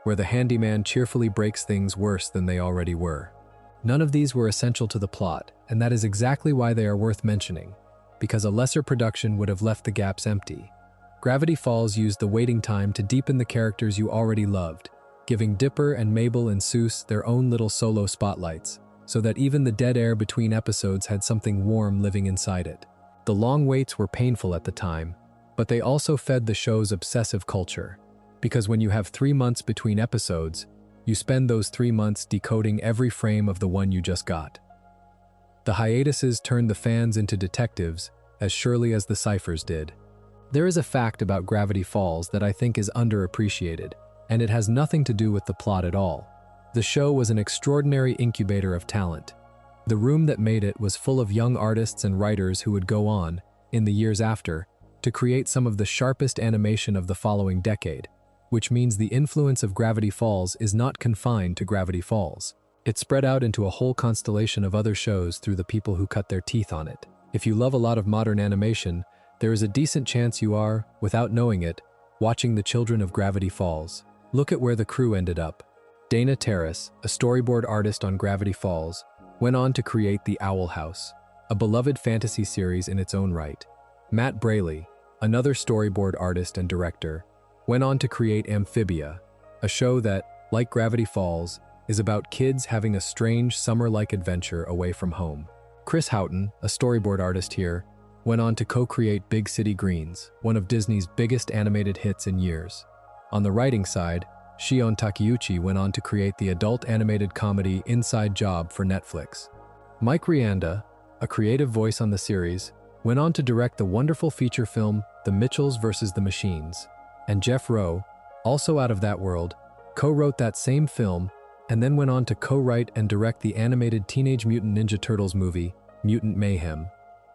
where the handyman cheerfully breaks things worse than they already were. None of these were essential to the plot, and that is exactly why they are worth mentioning, because a lesser production would have left the gaps empty. Gravity Falls used the waiting time to deepen the characters you already loved, giving Dipper and Mabel and Seuss their own little solo spotlights, so that even the dead air between episodes had something warm living inside it. The long waits were painful at the time, but they also fed the show's obsessive culture, because when you have 3 months between episodes, you spend those 3 months decoding every frame of the one you just got. The hiatuses turned the fans into detectives as surely as the ciphers did. There is a fact about Gravity Falls that I think is underappreciated, and it has nothing to do with the plot at all. The show was an extraordinary incubator of talent. The room that made it was full of young artists and writers who would go on, in the years after, to create some of the sharpest animation of the following decade, which means the influence of Gravity Falls is not confined to Gravity Falls. It spread out into a whole constellation of other shows through the people who cut their teeth on it. If you love a lot of modern animation, there is a decent chance you are, without knowing it, watching the children of Gravity Falls. Look at where the crew ended up. Dana Terrace, a storyboard artist on Gravity Falls, went on to create The Owl House, a beloved fantasy series in its own right. Matt Braley, another storyboard artist and director, went on to create Amphibia, a show that, like Gravity Falls, is about kids having a strange summer-like adventure away from home. Chris Houghton, a storyboard artist here, went on to co-create Big City Greens, one of Disney's biggest animated hits in years. On the writing side, Shion Takeuchi went on to create the adult animated comedy Inside Job for Netflix. Mike Rianda, a creative voice on the series, went on to direct the wonderful feature film The Mitchells vs. the Machines. And Jeff Rowe, also out of that world, co-wrote that same film and then went on to co-write and direct the animated Teenage Mutant Ninja Turtles movie, Mutant Mayhem.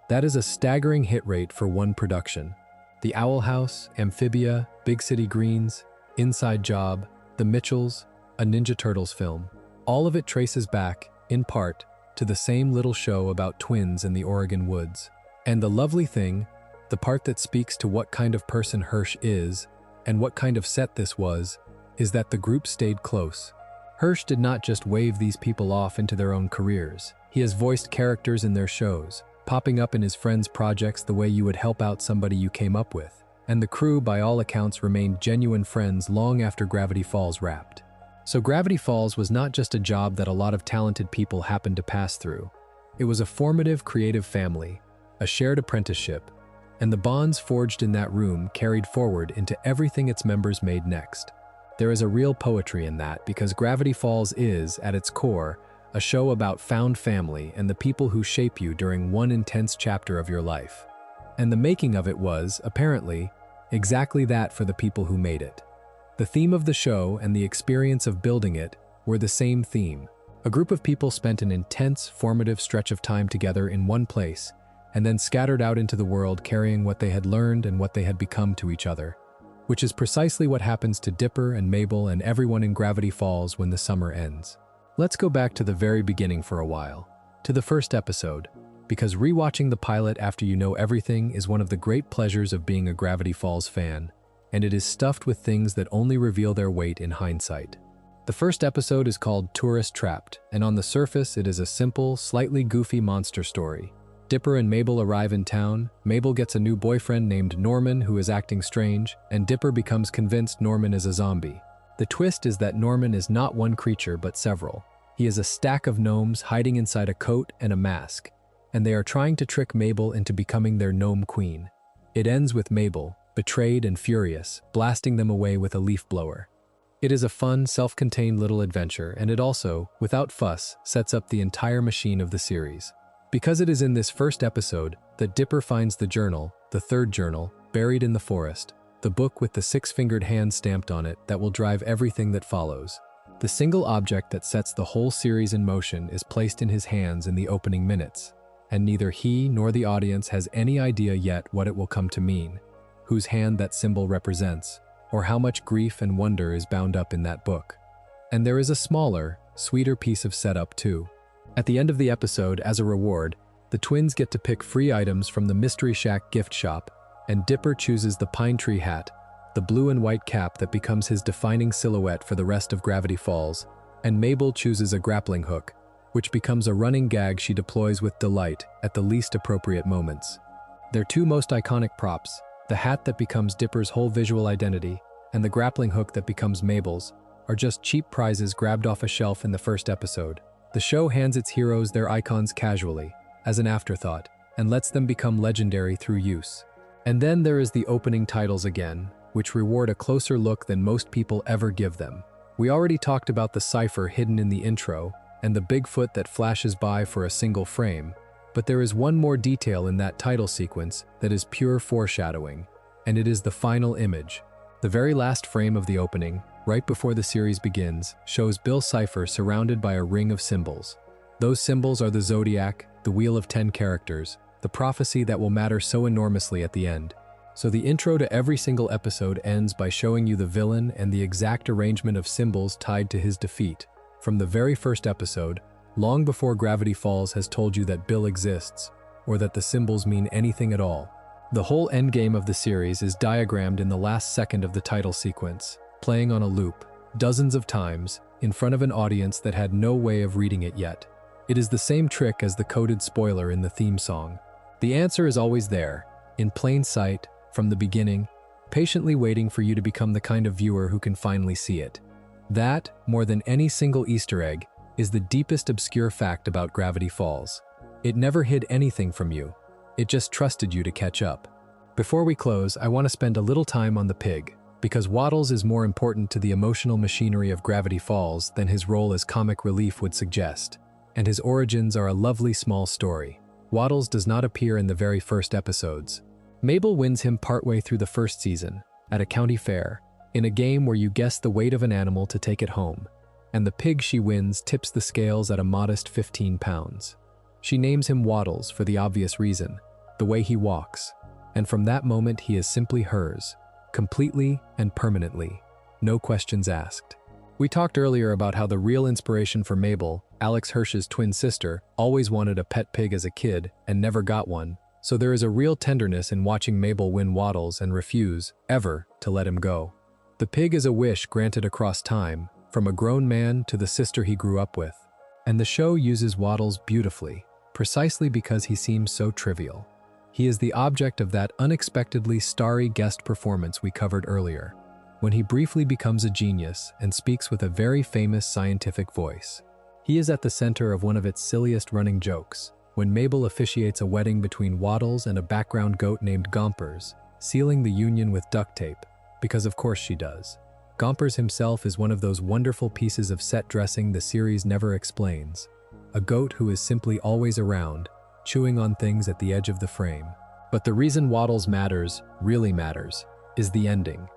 That is a staggering hit rate for one production. The Owl House, Amphibia, Big City Greens, Inside Job, The Mitchells, a Ninja Turtles film. All of it traces back, in part, to the same little show about twins in the Oregon woods. And the lovely thing, the part that speaks to what kind of person Hirsch is, and what kind of set this was, is that the group stayed close. Hirsch did not just wave these people off into their own careers. He has voiced characters in their shows, popping up in his friends' projects the way you would help out somebody you came up with. And the crew, by all accounts, remained genuine friends long after Gravity Falls wrapped. So Gravity Falls was not just a job that a lot of talented people happened to pass through. It was a formative, creative family, a shared apprenticeship, and the bonds forged in that room carried forward into everything its members made next. There is a real poetry in that because Gravity Falls is, at its core, a show about found family and the people who shape you during one intense chapter of your life. And the making of it was, apparently, exactly that for the people who made it. The theme of the show and the experience of building it were the same theme. A group of people spent an intense, formative stretch of time together in one place, and then scattered out into the world carrying what they had learned and what they had become to each other, which is precisely what happens to Dipper and Mabel and everyone in Gravity Falls when the summer ends. Let's go back to the very beginning for a while, to the first episode, because rewatching the pilot after you know everything is one of the great pleasures of being a Gravity Falls fan, and it is stuffed with things that only reveal their weight in hindsight. The first episode is called Tourist Trapped, and on the surface it is a simple, slightly goofy monster story. Dipper and Mabel arrive in town, Mabel gets a new boyfriend named Norman who is acting strange, and Dipper becomes convinced Norman is a zombie. The twist is that Norman is not one creature but several. He is a stack of gnomes hiding inside a coat and a mask, and they are trying to trick Mabel into becoming their gnome queen. It ends with Mabel, betrayed and furious, blasting them away with a leaf blower. It is a fun, self-contained little adventure, and it also, without fuss, sets up the entire machine of the series. Because it is in this first episode that Dipper finds the journal, the third journal, buried in the forest, the book with the six-fingered hand stamped on it that will drive everything that follows. The single object that sets the whole series in motion is placed in his hands in the opening minutes, and neither he nor the audience has any idea yet what it will come to mean, whose hand that symbol represents, or how much grief and wonder is bound up in that book. And there is a smaller, sweeter piece of setup too. At the end of the episode, as a reward, the twins get to pick free items from the Mystery Shack gift shop, and Dipper chooses the pine tree hat, the blue and white cap that becomes his defining silhouette for the rest of Gravity Falls, and Mabel chooses a grappling hook, which becomes a running gag she deploys with delight at the least appropriate moments. Their two most iconic props, the hat that becomes Dipper's whole visual identity, and the grappling hook that becomes Mabel's, are just cheap prizes grabbed off a shelf in the first episode. The show hands its heroes their icons casually, as an afterthought, and lets them become legendary through use. And then there is the opening titles again, which reward a closer look than most people ever give them. We already talked about the cipher hidden in the intro, and the Bigfoot that flashes by for a single frame, but there is one more detail in that title sequence that is pure foreshadowing, and it is the final image. The very last frame of the opening, right before the series begins, shows Bill Cipher surrounded by a ring of symbols. Those symbols are the zodiac, the wheel of 10 characters, the prophecy that will matter so enormously at the end. So the intro to every single episode ends by showing you the villain and the exact arrangement of symbols tied to his defeat. From the very first episode, long before Gravity Falls has told you that Bill exists, or that the symbols mean anything at all. The whole endgame of the series is diagrammed in the last second of the title sequence, playing on a loop, dozens of times, in front of an audience that had no way of reading it yet. It is the same trick as the coded spoiler in the theme song. The answer is always there, in plain sight, from the beginning, patiently waiting for you to become the kind of viewer who can finally see it. That, more than any single Easter egg, is the deepest obscure fact about Gravity Falls. It never hid anything from you. It just trusted you to catch up. Before we close, I want to spend a little time on the pig, because Waddles is more important to the emotional machinery of Gravity Falls than his role as comic relief would suggest, and his origins are a lovely small story. Waddles does not appear in the very first episodes. Mabel wins him partway through the first season, at a county fair, in a game where you guess the weight of an animal to take it home, and the pig she wins tips the scales at a modest 15 pounds. She names him Waddles for the obvious reason, the way he walks, and from that moment he is simply hers, completely and permanently, no questions asked. We talked earlier about how the real inspiration for Mabel, Alex Hirsch's twin sister, always wanted a pet pig as a kid and never got one, so there is a real tenderness in watching Mabel win Waddles and refuse, ever, to let him go. The pig is a wish granted across time, from a grown man to the sister he grew up with, and the show uses Waddles beautifully, precisely because he seems so trivial. He is the object of that unexpectedly starry guest performance we covered earlier, when he briefly becomes a genius and speaks with a very famous scientific voice. He is at the center of one of its silliest running jokes, when Mabel officiates a wedding between Waddles and a background goat named Gompers, sealing the union with duct tape, because of course she does. Gompers himself is one of those wonderful pieces of set dressing the series never explains, a goat who is simply always around, chewing on things at the edge of the frame. But the reason Waddles matters, really matters, is the ending.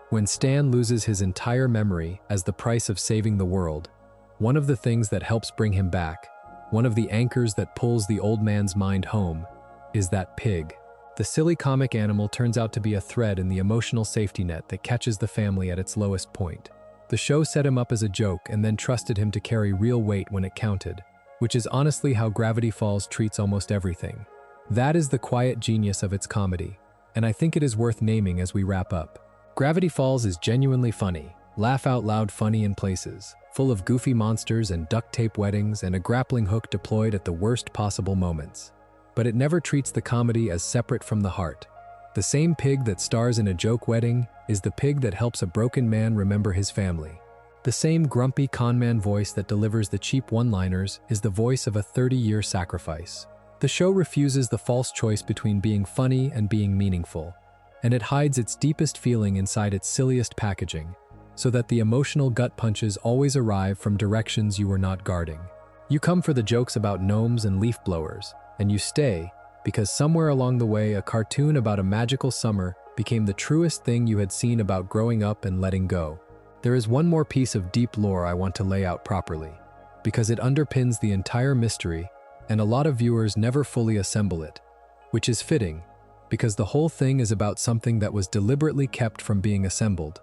When Stan loses his entire memory as the price of saving the world, one of the things that helps bring him back, one of the anchors that pulls the old man's mind home, is that pig. The silly comic animal turns out to be a thread in the emotional safety net that catches the family at its lowest point. The show set him up as a joke and then trusted him to carry real weight when it counted, which is honestly how Gravity Falls treats almost everything. That is the quiet genius of its comedy, and I think it is worth naming as we wrap up. Gravity Falls is genuinely funny, laugh-out-loud funny in places, full of goofy monsters and duct tape weddings and a grappling hook deployed at the worst possible moments. But it never treats the comedy as separate from the heart. The same pig that stars in a joke wedding is the pig that helps a broken man remember his family. The same grumpy conman voice that delivers the cheap one-liners is the voice of a 30-year sacrifice. The show refuses the false choice between being funny and being meaningful, and it hides its deepest feeling inside its silliest packaging, so that the emotional gut punches always arrive from directions you were not guarding. You come for the jokes about gnomes and leaf blowers, and you stay because somewhere along the way a cartoon about a magical summer became the truest thing you had seen about growing up and letting go. There is one more piece of deep lore I want to lay out properly, because it underpins the entire mystery, and a lot of viewers never fully assemble it, which is fitting, because the whole thing is about something that was deliberately kept from being assembled.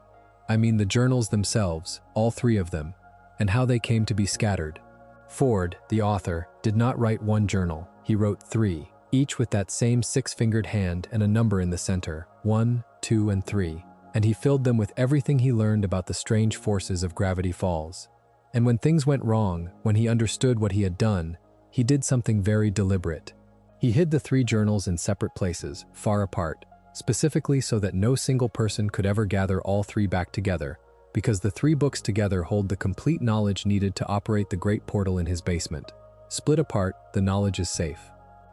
I mean the journals themselves, all three of them, and how they came to be scattered. Ford, the author, did not write one journal, he wrote three, each with that same six-fingered hand and a number in the center, 1, 2, and 3. And he filled them with everything he learned about the strange forces of Gravity Falls. And when things went wrong, when he understood what he had done, he did something very deliberate. He hid the three journals in separate places, far apart, specifically so that no single person could ever gather all three back together, because the three books together hold the complete knowledge needed to operate the great portal in his basement. Split apart, the knowledge is safe.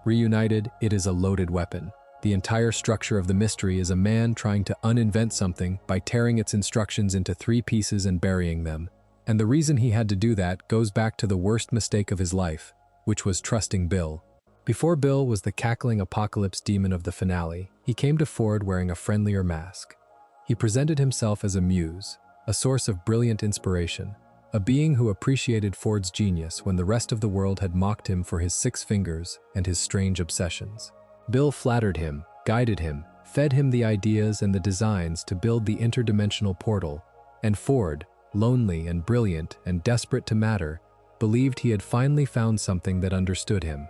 Reunited, it is a loaded weapon. The entire structure of the mystery is a man trying to uninvent something by tearing its instructions into three pieces and burying them. And the reason he had to do that goes back to the worst mistake of his life, which was trusting Bill. Before Bill was the cackling apocalypse demon of the finale, he came to Ford wearing a friendlier mask. He presented himself as a muse, a source of brilliant inspiration, a being who appreciated Ford's genius when the rest of the world had mocked him for his 6 fingers and his strange obsessions. Bill flattered him, guided him, fed him the ideas and the designs to build the interdimensional portal, and Ford, lonely and brilliant and desperate to matter, believed he had finally found something that understood him.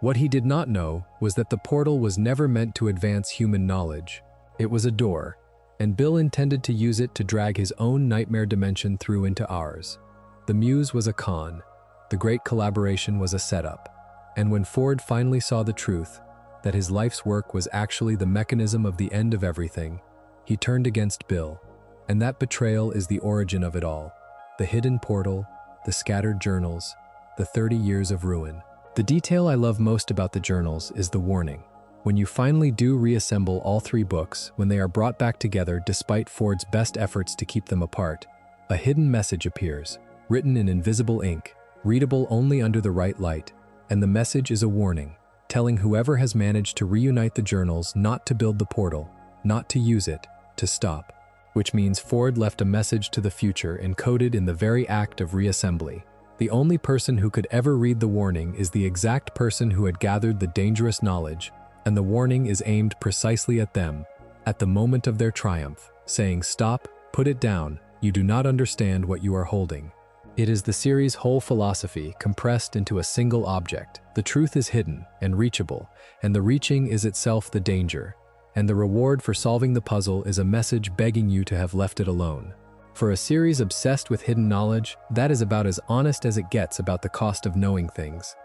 What he did not know was that the portal was never meant to advance human knowledge. It was a door, and Bill intended to use it to drag his own nightmare dimension through into ours. The muse was a con, the great collaboration was a setup, and when Ford finally saw the truth, that his life's work was actually the mechanism of the end of everything, he turned against Bill. And that betrayal is the origin of it all. The hidden portal, the scattered journals, the 30 years of ruin. The detail I love most about the journals is the warning. When you finally do reassemble all 3 books, when they are brought back together despite Ford's best efforts to keep them apart, a hidden message appears, written in invisible ink, readable only under the right light, and the message is a warning, telling whoever has managed to reunite the journals not to build the portal, not to use it, to stop. Which means Ford left a message to the future encoded in the very act of reassembly. The only person who could ever read the warning is the exact person who had gathered the dangerous knowledge, and the warning is aimed precisely at them, at the moment of their triumph, saying, "Stop, put it down, you do not understand what you are holding." It is the series' whole philosophy compressed into a single object. The truth is hidden and reachable, and the reaching is itself the danger. And the reward for solving the puzzle is a message begging you to have left it alone. For a series obsessed with hidden knowledge, that is about as honest as it gets about the cost of knowing things.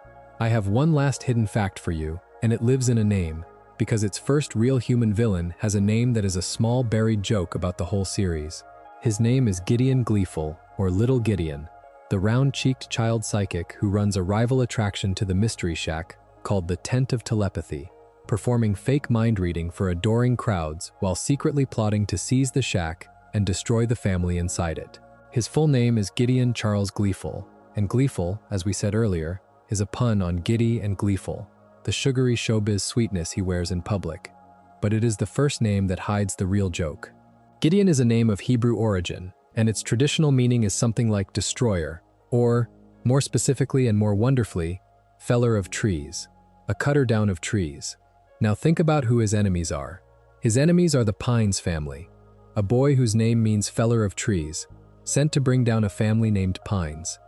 I have one last hidden fact for you, and it lives in a name, because its first real human villain has a name that is a small buried joke about the whole series. His name is Gideon Gleeful, or Little Gideon, the round-cheeked child psychic who runs a rival attraction to the Mystery Shack called the Tent of Telepathy, performing fake mind reading for adoring crowds while secretly plotting to seize the shack and destroy the family inside it. His full name is Gideon Charles Gleeful, and Gleeful, as we said earlier, is a pun on giddy and gleeful, the sugary showbiz sweetness he wears in public. But it is the first name that hides the real joke. Gideon is a name of Hebrew origin, and its traditional meaning is something like destroyer, or, more specifically and more wonderfully, feller of trees, a cutter down of trees. Now think about who his enemies are. His enemies are the Pines family, a boy whose name means feller of trees, sent to bring down a family named Pines.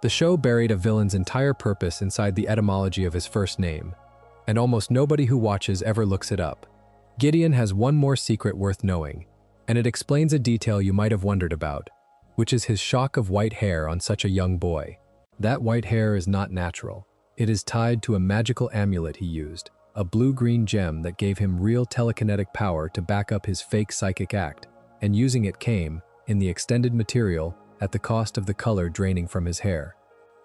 The show buried a villain's entire purpose inside the etymology of his first name, and almost nobody who watches ever looks it up. Gideon has one more secret worth knowing, and it explains a detail you might have wondered about, which is his shock of white hair on such a young boy. That white hair is not natural. It is tied to a magical amulet he used, a blue-green gem that gave him real telekinetic power to back up his fake psychic act, and using it came, in the extended material, at the cost of the color draining from his hair.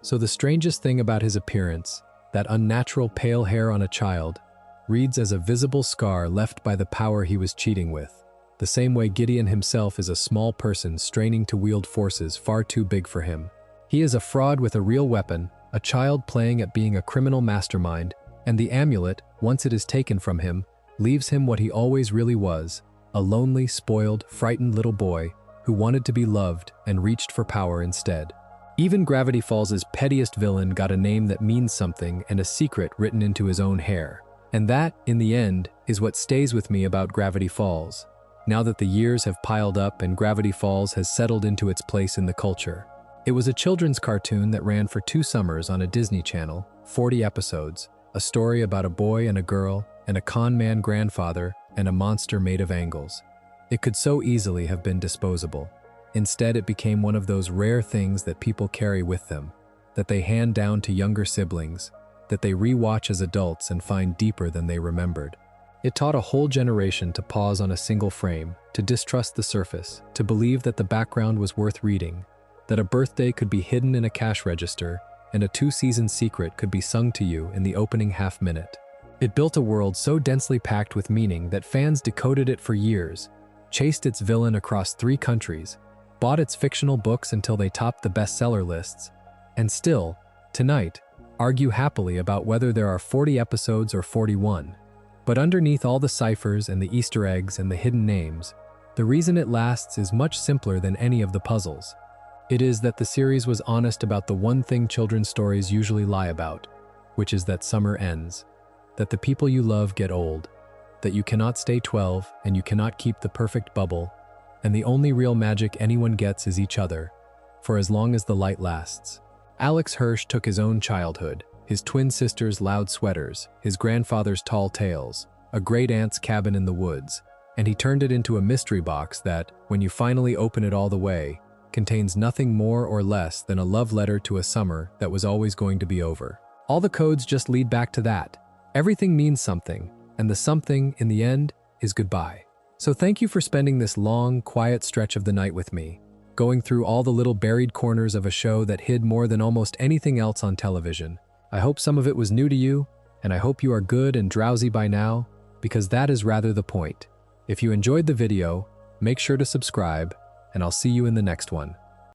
So the strangest thing about his appearance, that unnatural pale hair on a child, reads as a visible scar left by the power he was cheating with, the same way Gideon himself is a small person straining to wield forces far too big for him. He is a fraud with a real weapon, a child playing at being a criminal mastermind, and the amulet, once it is taken from him, leaves him what he always really was, a lonely, spoiled, frightened little boy who wanted to be loved and reached for power instead. Even Gravity Falls' pettiest villain got a name that means something and a secret written into his own hair. And that, in the end, is what stays with me about Gravity Falls, now that the years have piled up and Gravity Falls has settled into its place in the culture. It was a children's cartoon that ran for 2 summers on a Disney Channel, 40 episodes, a story about a boy and a girl, and a con man grandfather, and a monster made of angles. It could so easily have been disposable. Instead, it became one of those rare things that people carry with them, that they hand down to younger siblings, that they rewatch as adults and find deeper than they remembered. It taught a whole generation to pause on a single frame, to distrust the surface, to believe that the background was worth reading, that a birthday could be hidden in a cash register, and a 2-season secret could be sung to you in the opening half-minute. It built a world so densely packed with meaning that fans decoded it for years, chased its villain across 3 countries, bought its fictional books until they topped the bestseller lists, and still, tonight, argue happily about whether there are 40 episodes or 41. But underneath all the ciphers and the Easter eggs and the hidden names, the reason it lasts is much simpler than any of the puzzles. It is that the series was honest about the one thing children's stories usually lie about, which is that summer ends, that the people you love get old, that you cannot stay 12 and you cannot keep the perfect bubble, and the only real magic anyone gets is each other, for as long as the light lasts. Alex Hirsch took his own childhood, his twin sister's loud sweaters, his grandfather's tall tales, a great-aunt's cabin in the woods, and he turned it into a mystery box that, when you finally open it all the way, contains nothing more or less than a love letter to a summer that was always going to be over. All the codes just lead back to that. Everything means something, and the something, in the end, is goodbye. So thank you for spending this long, quiet stretch of the night with me, going through all the little buried corners of a show that hid more than almost anything else on television. I hope some of it was new to you, and I hope you are good and drowsy by now, because that is rather the point. If you enjoyed the video, make sure to subscribe, and I'll see you in the next one.